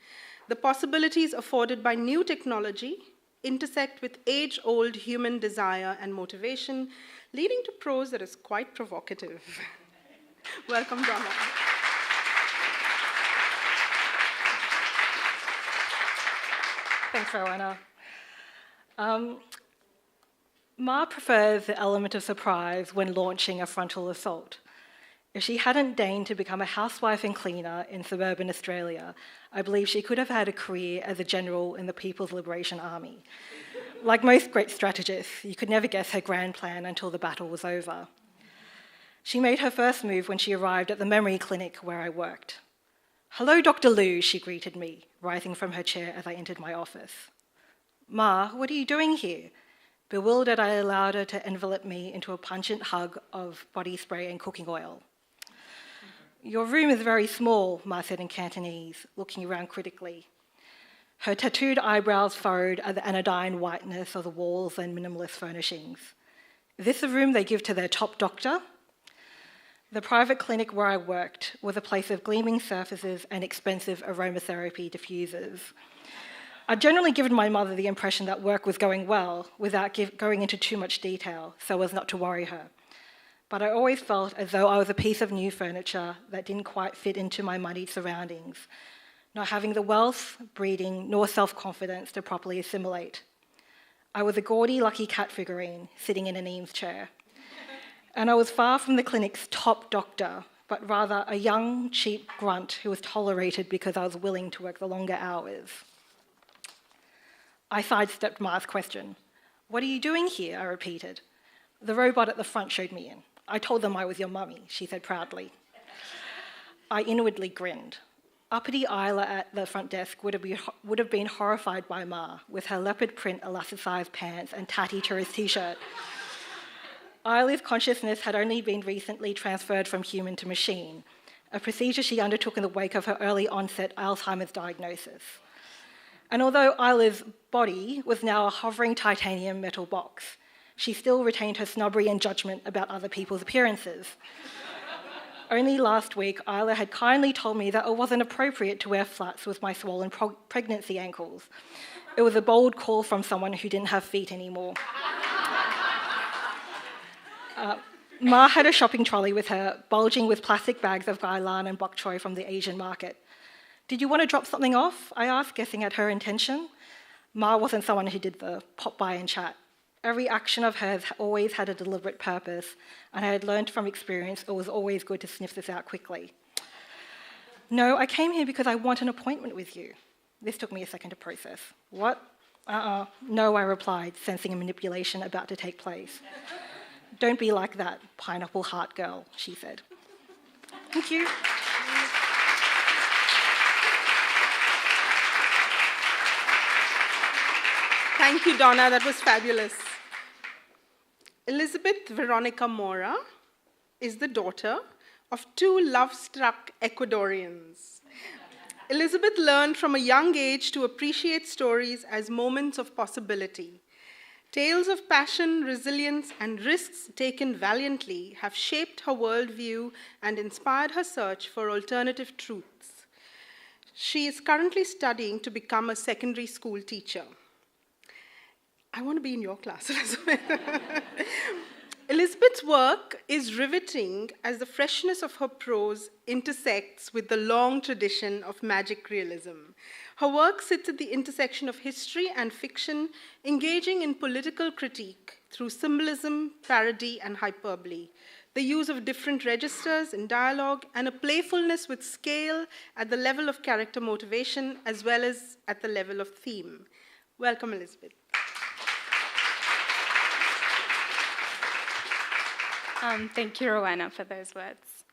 C: The possibilities afforded by new technology intersect with age-old human desire and motivation, leading to prose that is quite provocative. Welcome, Donna.
H: Thanks, Rowena. Ma prefers the element of surprise when launching a frontal assault. If she hadn't deigned to become a housewife and cleaner in suburban Australia, I believe she could have had a career as a general in the People's Liberation Army. Like most great strategists, you could never guess her grand plan until the battle was over. She made her first move when she arrived at the memory clinic where I worked. "Hello, Dr. Liu," she greeted me, rising from her chair as I entered my office. "Ma, what are you doing here?" Bewildered, I allowed her to envelop me into a pungent hug of body spray and cooking oil. "Your room is very small," Ma said in Cantonese, looking around critically. Her tattooed eyebrows furrowed at the anodyne whiteness of the walls and minimalist furnishings. "Is this the room they give to their top doctor?" The private clinic where I worked was a place of gleaming surfaces and expensive aromatherapy diffusers. I'd generally given my mother the impression that work was going well without going into too much detail so as not to worry her. But I always felt as though I was a piece of new furniture that didn't quite fit into my muddied surroundings, not having the wealth, breeding, nor self-confidence to properly assimilate. I was a gaudy lucky cat figurine sitting in an Eames chair. And I was far from the clinic's top doctor, but rather a young, cheap grunt who was tolerated because I was willing to work the longer hours. I sidestepped Ma's question. "What are you doing here?" I repeated. "The robot at the front showed me in. I told them I was your mummy," she said proudly. I inwardly grinned. Uppity Isla at the front desk would have been horrified by Ma, with her leopard print elasticized pants and tatty tourist t-shirt. Isla's consciousness had only been recently transferred from human to machine, a procedure she undertook in the wake of her early onset Alzheimer's diagnosis. And although Isla's body was now a hovering titanium metal box, she still retained her snobbery and judgment about other people's appearances. Only last week, Isla had kindly told me that it wasn't appropriate to wear flats with my swollen pregnancy ankles. It was a bold call from someone who didn't have feet anymore. Ma had a shopping trolley with her, bulging with plastic bags of gailan and bok choy from the Asian market. "Did you want to drop something off?" I asked, guessing at her intention. Ma wasn't someone who did the pop by and chat. Every action of hers always had a deliberate purpose, and I had learned from experience it was always good to sniff this out quickly. "No, I came here because I want an appointment with you." This took me a second to process. "What? No," I replied, sensing a manipulation about to take place. "Don't be like that, pineapple heart girl," she said. Thank you.
C: Thank you, Donna. That was fabulous. Elizabeth Veronica Mora is the daughter of two love-struck Ecuadorians. Elizabeth learned from a young age to appreciate stories as moments of possibility. Tales of passion, resilience, and risks taken valiantly have shaped her worldview and inspired her search for alternative truths. She is currently studying to become a secondary school teacher. I want to be in your class, Elizabeth. Elizabeth's work is riveting as the freshness of her prose intersects with the long tradition of magic realism. Her work sits at the intersection of history and fiction, engaging in political critique through symbolism, parody, and hyperbole, the use of different registers in dialogue, and a playfulness with scale at the level of character motivation as well as at the level of theme. Welcome, Elizabeth.
I: Thank you, Rowena, for those words.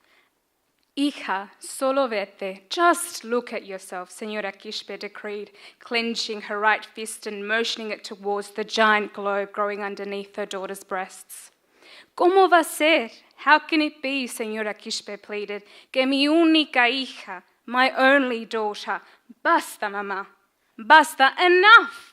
I: Hija, solo vete. Just look at yourself, Senora Quispe decreed, clenching her right fist and motioning it towards the giant globe growing underneath her daughter's breasts. ¿Cómo va a ser? How can it be, Senora Quispe pleaded, que mi única hija, my only daughter, basta, mamá, basta, enough!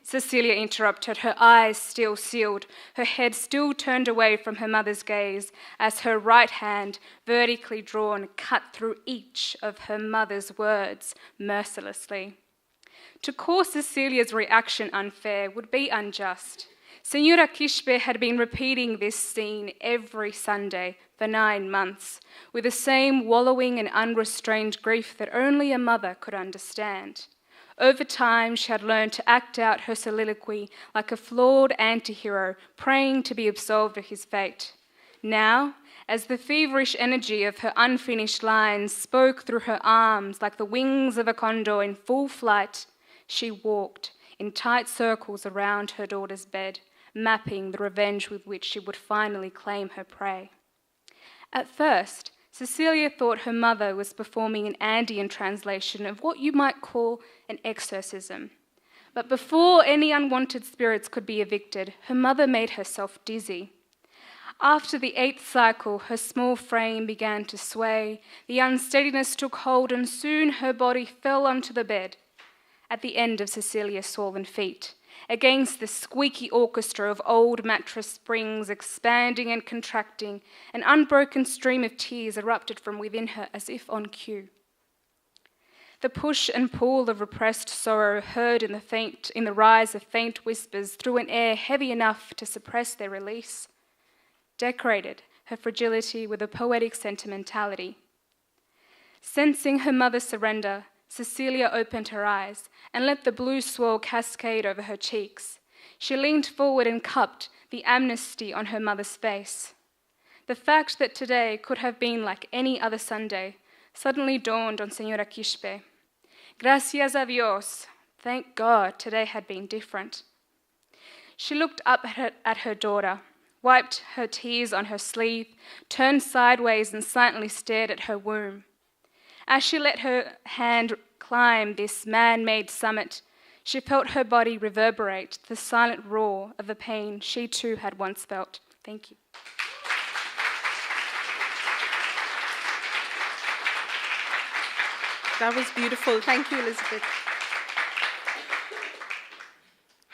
I: Cecilia interrupted, her eyes still sealed, her head still turned away from her mother's gaze, as her right hand, vertically drawn, cut through each of her mother's words mercilessly. To call Cecilia's reaction unfair would be unjust. Senora Kishpe had been repeating this scene every Sunday for 9 months, with the same wallowing and unrestrained grief that only a mother could understand. Over time, she had learned to act out her soliloquy like a flawed anti-hero, praying to be absolved of his fate. Now, as the feverish energy of her unfinished lines spoke through her arms like the wings of a condor in full flight, she walked in tight circles around her daughter's bed, mapping the revenge with which she would finally claim her prey. At first, Cecilia thought her mother was performing an Andean translation of what you might call an exorcism. But before any unwanted spirits could be evicted, her mother made herself dizzy. After the 8th cycle, her small frame began to sway, the unsteadiness took hold, and soon her body fell onto the bed at the end of Cecilia's swollen feet, against the squeaky orchestra of old mattress springs expanding and contracting. An unbroken stream of tears erupted from within her as if on cue. The push and pull of repressed sorrow heard in the rise of faint whispers through an air heavy enough to suppress their release, decorated her fragility with a poetic sentimentality. Sensing her mother's surrender, Cecilia opened her eyes and let the blue swirl cascade over her cheeks. She leaned forward and cupped the amnesty on her mother's face. The fact that today could have been like any other Sunday suddenly dawned on Senora Kishpe. Gracias a Dios. Thank God today had been different. She looked up at her daughter, wiped her tears on her sleeve, turned sideways and silently stared at her womb. As she let her hand climb this man-made summit, she felt her body reverberate the silent roar of the pain she too had once felt. Thank you.
C: That was beautiful. Thank you, Elizabeth.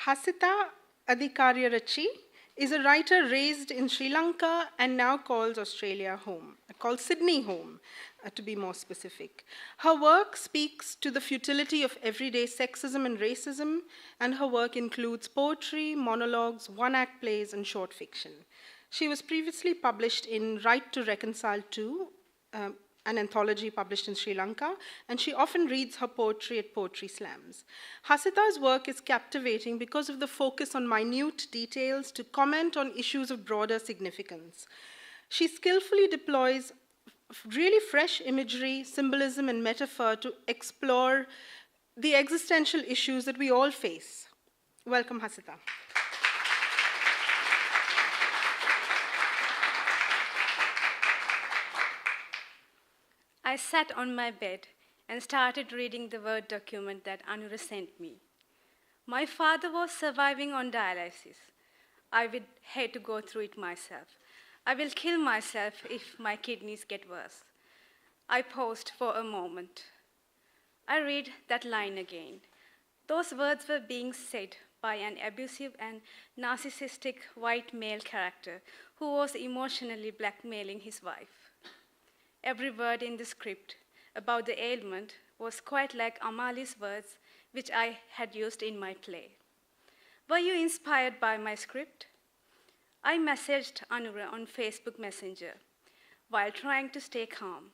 C: Hasita Adhikaryarachi is a writer raised in Sri Lanka and now calls Australia home, calls Sydney home, to be more specific. Her work speaks to the futility of everyday sexism and racism, and her work includes poetry, monologues, one-act plays, and short fiction. She was previously published in Right to Reconcile 2, an anthology published in Sri Lanka, and she often reads her poetry at poetry slams. Hasita's work is captivating because of the focus on minute details to comment on issues of broader significance. She skillfully deploys really fresh imagery, symbolism, and metaphor to explore the existential issues that we all face. Welcome, Hasita.
J: I sat on my bed and started reading the Word document that Anura sent me. My father was surviving on dialysis. I would hate to go through it myself. I will kill myself if my kidneys get worse. I paused for a moment. I read that line again. Those words were being said by an abusive and narcissistic white male character who was emotionally blackmailing his wife. Every word in the script about the ailment was quite like Amali's words, which I had used in my play. Were you inspired by my script? I messaged Anura on Facebook Messenger while trying to stay calm.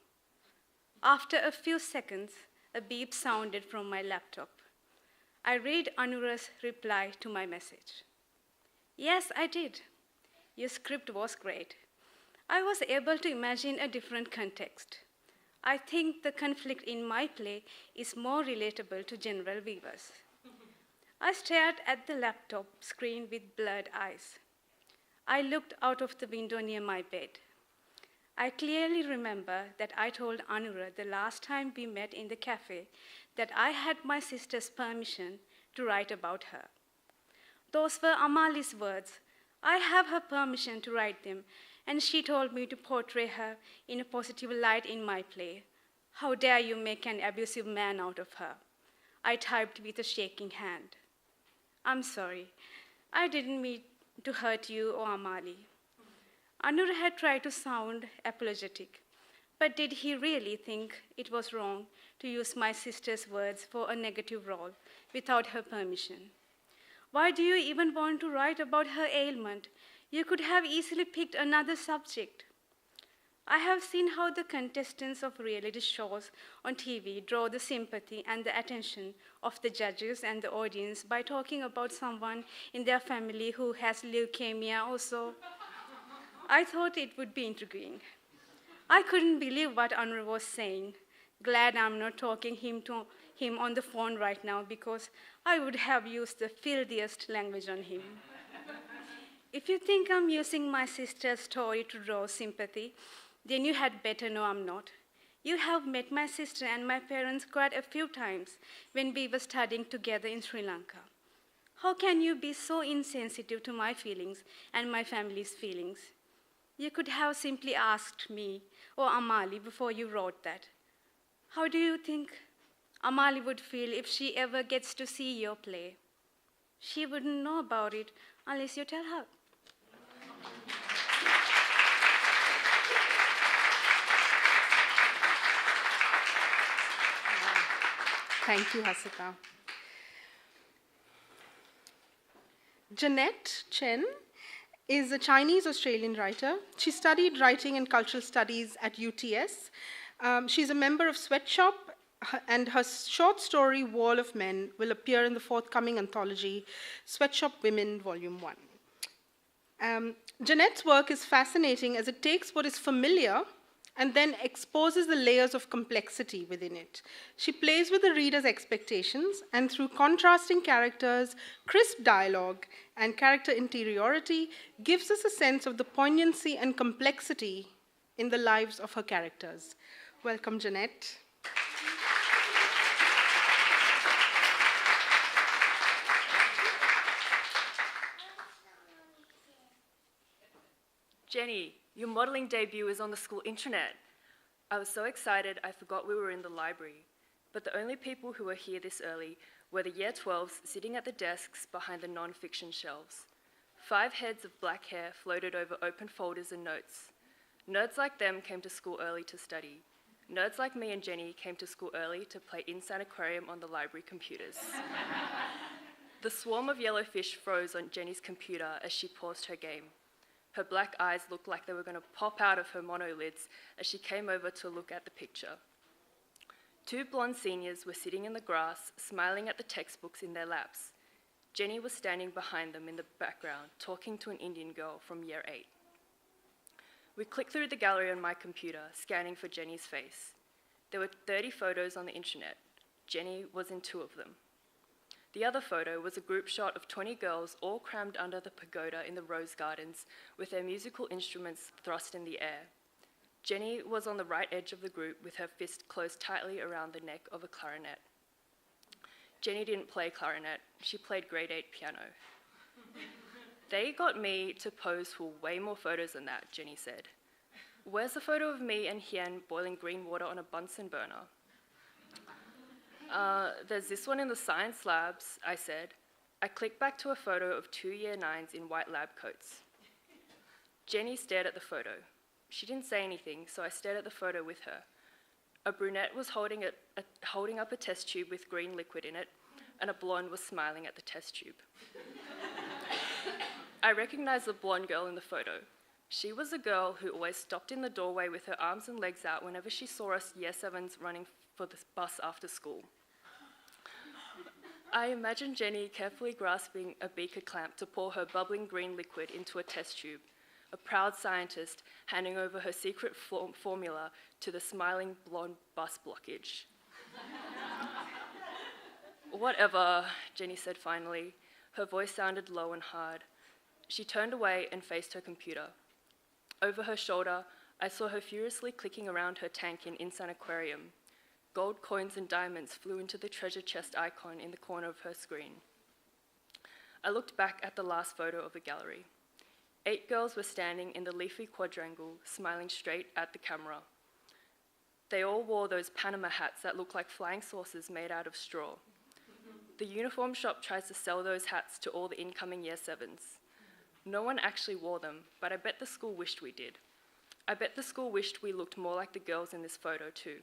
J: After a few seconds, a beep sounded from my laptop. I read Anura's reply to my message. Yes, I did. Your script was great. I was able to imagine a different context. I think the conflict in my play is more relatable to general viewers. I stared at the laptop screen with blurred eyes. I looked out of the window near my bed. I clearly remember that I told Anura the last time we met in the cafe that I had my sister's permission to write about her. Those were Amali's words. I have her permission to write them, and she told me to portray her in a positive light in my play. How dare you make an abusive man out of her? I typed with a shaking hand. I'm sorry. I didn't mean to hurt you or Amali. Anura had tried to sound apologetic, But did he really think it was wrong to use my sister's words for a negative role without her permission? Why do you even want to write about her ailment? You could have easily picked another subject. I have seen how the contestants of reality shows on TV draw the sympathy and the attention of the judges and the audience by talking about someone in their family who has leukemia or so. I thought it would be intriguing. I couldn't believe what Anur was saying. Glad I'm not talking to him on the phone right now because I would have used the filthiest language on him. If you think I'm using my sister's story to draw sympathy, then you had better know I'm not. You have met my sister and my parents quite a few times when we were studying together in Sri Lanka. How can you be so insensitive to my feelings and my family's feelings? You could have simply asked me or Amali before you wrote that. How do you think Amali would feel if she ever gets to see your play? She wouldn't know about it unless you tell her.
C: Thank you, Hasika. Jeanette Chen is a Chinese-Australian writer. She studied writing and cultural studies at UTS. She's a member of Sweatshop, and her short story, Wall of Men, will appear in the forthcoming anthology, Sweatshop Women, Volume 1. Jeanette's work is fascinating as it takes what is familiar and then exposes the layers of complexity within it. She plays with the reader's expectations, and through contrasting characters, crisp dialogue, and character interiority, gives us a sense of the poignancy and complexity in the lives of her characters. Welcome, Jeanette.
K: Jenny, your modelling debut is on the school intranet. I was so excited I forgot we were in the library. But the only people who were here this early were the Year 12s sitting at the desks behind the non-fiction shelves. 5 heads of black hair floated over open folders and notes. Nerds like them came to school early to study. Nerds like me and Jenny came to school early to play Insane Aquarium on the library computers. The swarm of yellow fish froze on Jenny's computer as she paused her game. Her black eyes looked like they were going to pop out of her monolids as she came over to look at the picture. 2 blonde seniors were sitting in the grass, smiling at the textbooks in their laps. Jenny was standing behind them in the background, talking to an Indian girl from Year 8. We clicked through the gallery on my computer, scanning for Jenny's face. There were 30 photos on the internet. Jenny was in 2 of them. The other photo was a group shot of 20 girls all crammed under the pagoda in the rose gardens with their musical instruments thrust in the air. Jenny was on the right edge of the group with her fist closed tightly around the neck of a clarinet. Jenny didn't play clarinet, she played grade 8 piano. They got me to pose for way more photos than that, Jenny said. Where's the photo of me and Hien boiling green water on a Bunsen burner? There's this one in the science labs, I said. I clicked back to a photo of 2 Year 9s in white lab coats. Jenny stared at the photo. She didn't say anything, so I stared at the photo with her. A brunette was holding up a test tube with green liquid in it, and a blonde was smiling at the test tube. I recognized the blonde girl in the photo. She was the girl who always stopped in the doorway with her arms and legs out whenever she saw us Year 7s running for the bus after school. I imagined Jenny carefully grasping a beaker clamp to pour her bubbling green liquid into a test tube, a proud scientist handing over her secret formula to the smiling blonde bus blockage. Whatever, Jenny said finally. Her voice sounded low and hard. She turned away and faced her computer. Over her shoulder, I saw her furiously clicking around her tank in Insane Aquarium. Gold coins and diamonds flew into the treasure chest icon in the corner of her screen. I looked back at the last photo of the gallery. 8 girls were standing in the leafy quadrangle, smiling straight at the camera. They all wore those Panama hats that look like flying saucers made out of straw. The uniform shop tries to sell those hats to all the incoming Year 7s. No one actually wore them, but I bet the school wished we did. I bet the school wished we looked more like the girls in this photo too.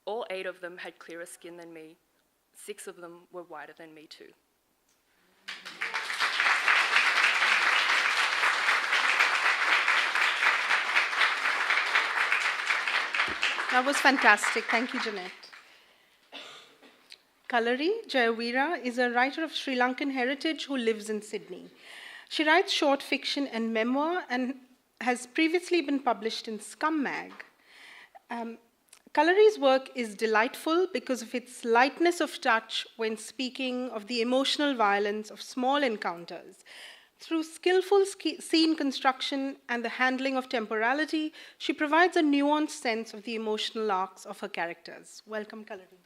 K: All 8 of them had clearer skin than me. 6 of them were whiter than me too.
C: That was fantastic. Thank you, Jeanette. Kalari Jayawira is a writer of Sri Lankan heritage who lives in Sydney. She writes short fiction and memoir and has previously been published in Scum Mag. Kalari's work is delightful because of its lightness of touch when speaking of the emotional violence of small encounters. Through skillful scene construction and the handling of temporality, she provides a nuanced sense of the emotional arcs of her characters. Welcome, Kalari.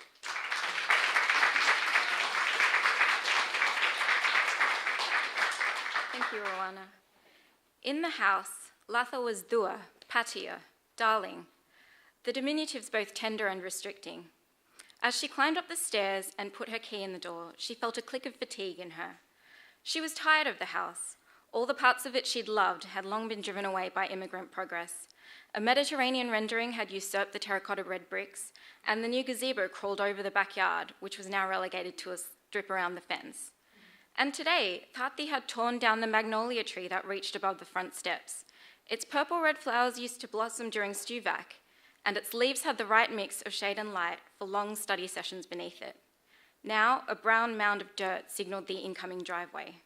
L: Thank you, Rowana. In the house, Latha was Dua, Patia, darling, the diminutives both tender and restricting. As she climbed up the stairs and put her key in the door, she felt a click of fatigue in her. She was tired of the house. All the parts of it she'd loved had long been driven away by immigrant progress. A Mediterranean rendering had usurped the terracotta red bricks, and the new gazebo crawled over the backyard, which was now relegated to a strip around the fence. And today, Tati had torn down the magnolia tree that reached above the front steps. Its purple-red flowers used to blossom during Stuvac, and its leaves had the right mix of shade and light for long study sessions beneath it. Now, a brown mound of dirt signalled the incoming driveway.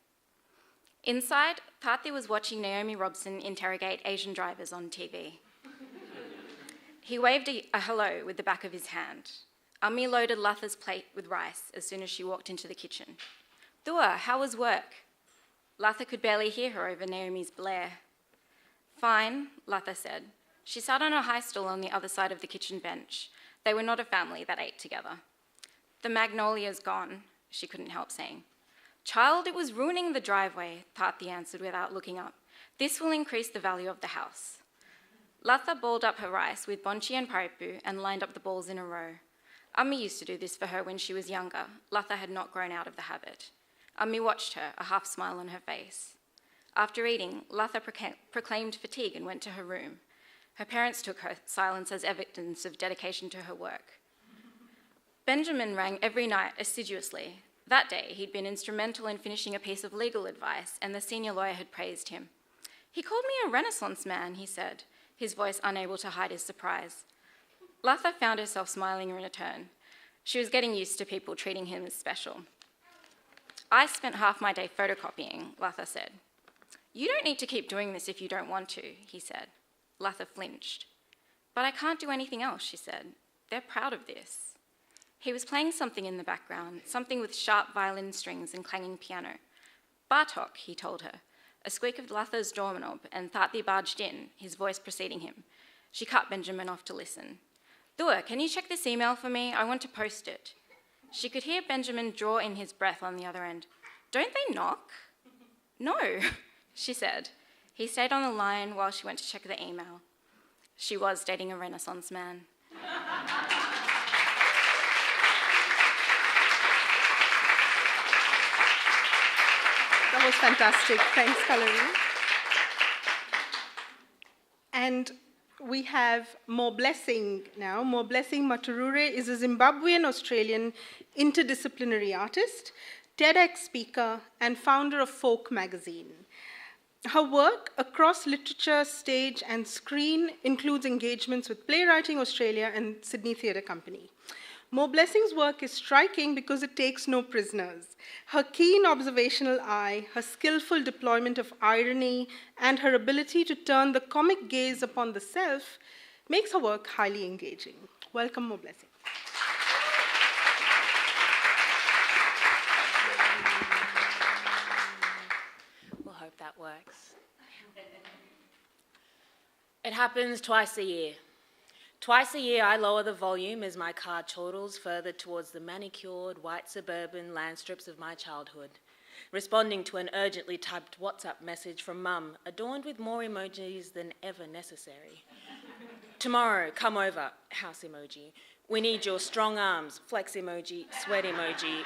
L: Inside, Tati was watching Naomi Robson interrogate Asian drivers on TV. He waved a hello with the back of his hand. Ami loaded Latha's plate with rice as soon as she walked into the kitchen. Dua, how was work? Latha could barely hear her over Naomi's blare. Fine, Latha said. She sat on a high stool on the other side of the kitchen bench. They were not a family that ate together. The magnolia's gone, she couldn't help saying. Child, it was ruining the driveway, Tati answered without looking up. This will increase the value of the house. Latha balled up her rice with bonchi and paripu and lined up the balls in a row. Ami used to do this for her when she was younger. Latha had not grown out of the habit. Ami watched her, a half smile on her face. After eating, Latha proclaimed fatigue and went to her room. Her parents took her silence as evidence of dedication to her work. Benjamin rang every night assiduously. That day, he'd been instrumental in finishing a piece of legal advice, and the senior lawyer had praised him. He called me a Renaissance man, he said, his voice unable to hide his surprise. Latha found herself smiling in return. She was getting used to people treating him as special. I spent half my day photocopying, Latha said. You don't need to keep doing this if you don't want to, he said. Latha flinched. But I can't do anything else, she said. They're proud of this. He was playing something in the background, something with sharp violin strings and clanging piano. Bartok, he told her. A squeak of Latha's doorknob, and Tati barged in, his voice preceding him. She cut Benjamin off to listen. Dua, can you check this email for me? I want to post it. She could hear Benjamin draw in his breath on the other end. Don't they knock? No, she said. He stayed on the line while she went to check the email. She was dating a Renaissance man.
C: That was fantastic. Thanks, Kalari. And we have Mo Blessing now. Mo Blessing Maturure is a Zimbabwean-Australian interdisciplinary artist, TEDx speaker, and founder of Folk magazine. Her work across literature, stage, and screen includes engagements with Playwriting Australia and Sydney Theatre Company. Mo Blessing's work is striking because it takes no prisoners. Her keen observational eye, her skillful deployment of irony, and her ability to turn the comic gaze upon the self makes her work highly engaging. Welcome, Mo Blessing.
M: We'll hope that works. It happens twice a year. Twice a year, I lower the volume as my car chortles further towards the manicured, white suburban land strips of my childhood, responding to an urgently typed WhatsApp message from Mum, adorned with more emojis than ever necessary. Tomorrow, come over, house emoji. We need your strong arms, flex emoji, sweat emoji,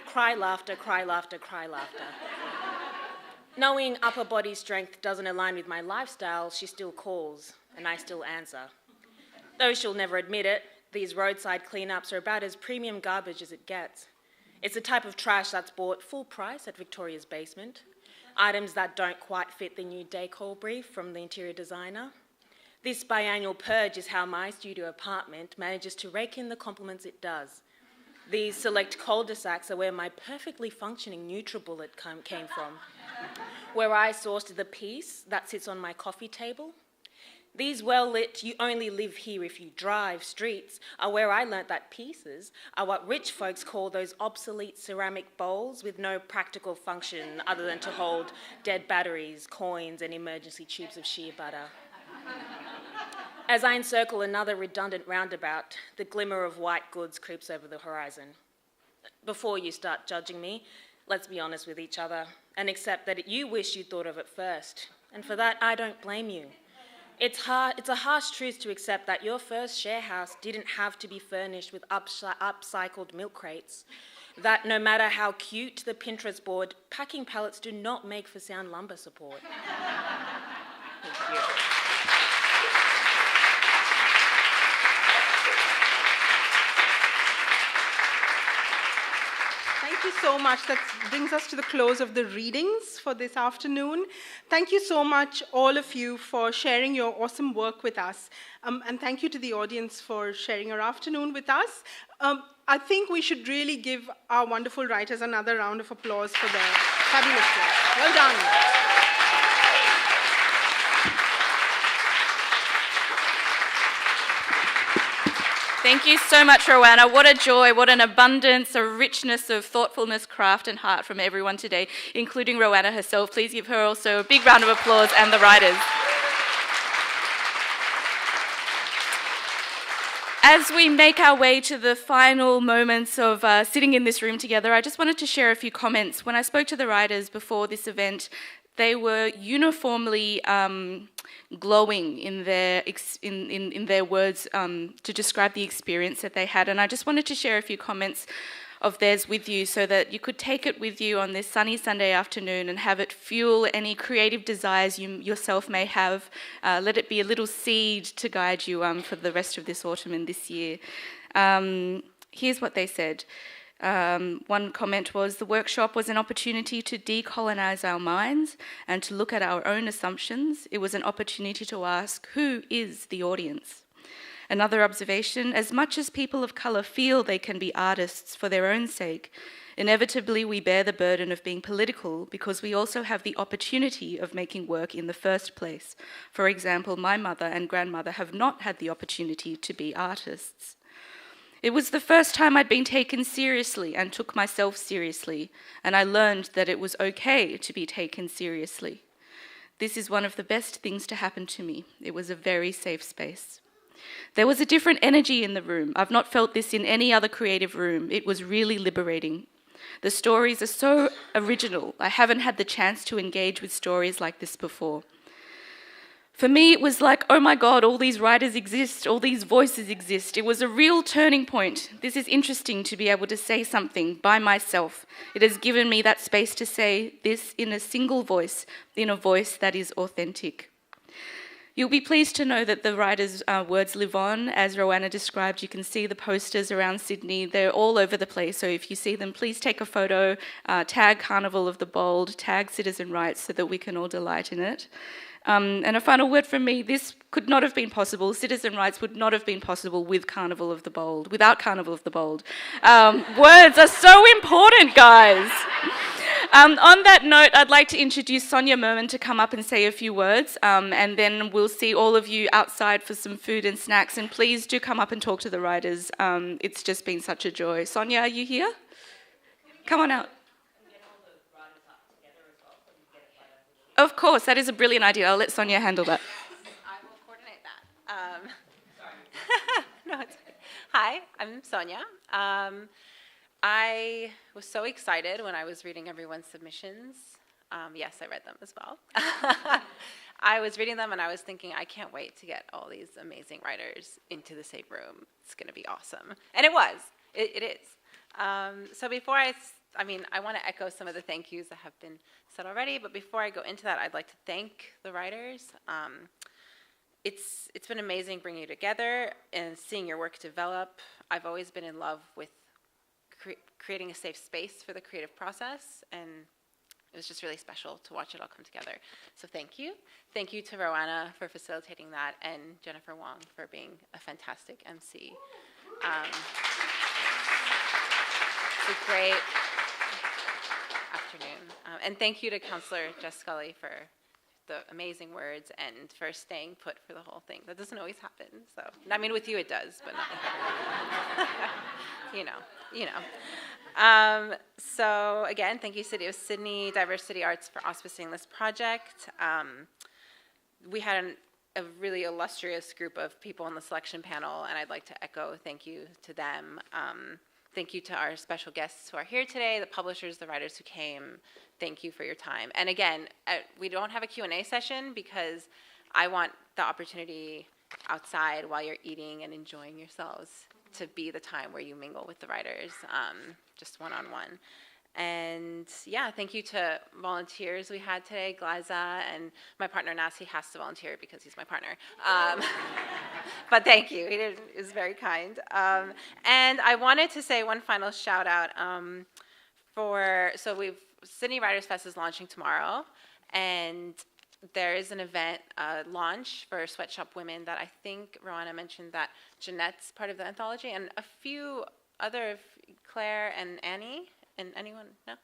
M: cry laughter, cry laughter, cry laughter. Knowing upper body strength doesn't align with my lifestyle, she still calls, and I still answer. Though she'll never admit it, these roadside cleanups are about as premium garbage as it gets. It's the type of trash that's bought full price at Victoria's Basement, items that don't quite fit the new decor brief from the interior designer. This biannual purge is how my studio apartment manages to rake in the compliments it does. These select cul-de-sacs are where my perfectly functioning NutriBullet came from, where I sourced the piece that sits on my coffee table. These well-lit, you only live here if you drive streets are where I learnt that pieces are what rich folks call those obsolete ceramic bowls with no practical function other than to hold dead batteries, coins, and emergency tubes of shea butter. As I encircle another redundant roundabout, the glimmer of white goods creeps over the horizon. Before you start judging me, let's be honest with each other and accept that you wish you'd thought of it first. And for that, I don't blame you. It's a harsh truth to accept that your first share house didn't have to be furnished with upcycled milk crates, that no matter how cute the Pinterest board, packing pallets do not make for sound lumbar support. Thank you.
C: Thank you so much. That brings us to the close of the readings for this afternoon. Thank you so much, all of you, for sharing your awesome work with us. And thank you to the audience for sharing your afternoon with us. I think we should really give our wonderful writers another round of applause for their fabulous work. Well done.
A: Thank you so much, Rowanna. What a joy, what an abundance, a richness of thoughtfulness, craft and heart from everyone today, including Rowanna herself. Please give her also a big round of applause and the writers. As we make our way to the final moments of sitting in this room together, I just wanted to share a few comments. When I spoke to the writers before this event, they were uniformly glowing in their words to describe the experience that they had. And I just wanted to share a few comments of theirs with you so that you could take it with you on this sunny Sunday afternoon and have it fuel any creative desires you yourself may have. Let it be a little seed to guide you for the rest of this autumn and this year. Here's what they said. One comment was, the workshop was an opportunity to decolonize our minds and to look at our own assumptions. It was an opportunity to ask, who is the audience? Another observation, as much as people of colour feel they can be artists for their own sake, inevitably we bear the burden of being political because we also have the opportunity of making work in the first place. For example, my mother and grandmother have not had the opportunity to be artists. It was the first time I'd been taken seriously and took myself seriously, and I learned that it was okay to be taken seriously. This is one of the best things to happen to me. It was a very safe space. There was a different energy in the room. I've not felt this in any other creative room. It was really liberating. The stories are so original. I haven't had the chance to engage with stories like this before. For me, it was like, oh my God, all these writers exist, all these voices exist. It was a real turning point. This is interesting to be able to say something by myself. It has given me that space to say this in a single voice, in a voice that is authentic. You'll be pleased to know that the writers' words live on. As Rowanna described, you can see the posters around Sydney. They're all over the place, so if you see them, please take a photo, tag Carnival of the Bold, tag Citizen Rights so that we can all delight in it. And a final word from me, this could not have been possible. Citizen Rights would not have been possible with Carnival of the Bold, without Carnival of the Bold. Words are so important, guys. On that note, I'd like to introduce Sonia Merman to come up and say a few words, and then we'll see all of you outside for some food and snacks, and please do come up and talk to the writers. It's just been such a joy. Sonia, are you here? Come on out. Of course, that is a brilliant idea. I'll let Sonia handle that.
N: I will coordinate that. No, it's okay. Hi, I'm Sonia. I was so excited when I was reading everyone's submissions. Yes, I read them as well. I was reading them and I was thinking, I can't wait to get all these amazing writers into the same room. It's going to be awesome. And it was. It is. So before I I want to echo some of the thank yous that have been said already, but before I go into that, I'd like to thank the writers. It's been amazing bringing you together and seeing your work develop. I've always been in love with creating a safe space for the creative process, and it was just really special to watch it all come together. So thank you. Thank you to Roanna for facilitating that, and Jennifer Wong for being a fantastic MC. It's a great afternoon. And thank you to Councillor Jess Scully for the amazing words and for staying put for the whole thing. That doesn't always happen. So, I mean, with you it does, but not with her. you know. So again, thank you, City of Sydney Diversity Arts, for auspicing this project. We had a really illustrious group of people on the selection panel, and I'd like to echo thank you to them. Thank you to our special guests who are here today, the publishers, the writers who came. Thank you for your time. And again, we don't have a Q&A session because I want the opportunity outside while you're eating and enjoying yourselves to be the time where you mingle with the writers, just one-on-one. And yeah, thank you to volunteers we had today, Glaza, and my partner Nasi has to volunteer because he's my partner. But thank you, he was very kind. And I wanted to say one final shout out Sydney Writers Fest is launching tomorrow, and there is an event launch for Sweatshop Women that I think Roanna mentioned that Jeanette's part of the anthology, and a few other, Claire and Annie. And anyone? No?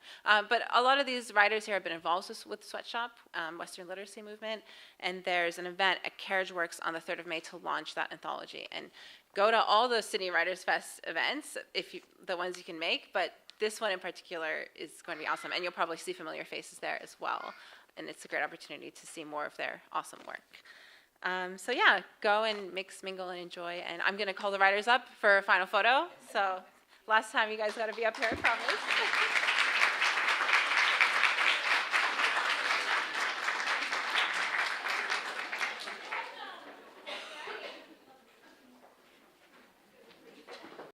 N: But a lot of these writers here have been involved with Sweatshop, Western Literacy Movement, and there's an event at Carriage Works on the 3rd of May to launch that anthology. And go to all the Sydney Writers Fest events, the ones you can make, but this one in particular is going to be awesome, and you'll probably see familiar faces there as well, and it's a great opportunity to see more of their awesome work. So yeah, go and mix, mingle, and enjoy, and I'm going to call the writers up for a final photo, so last time you guys got to be up here, I promise.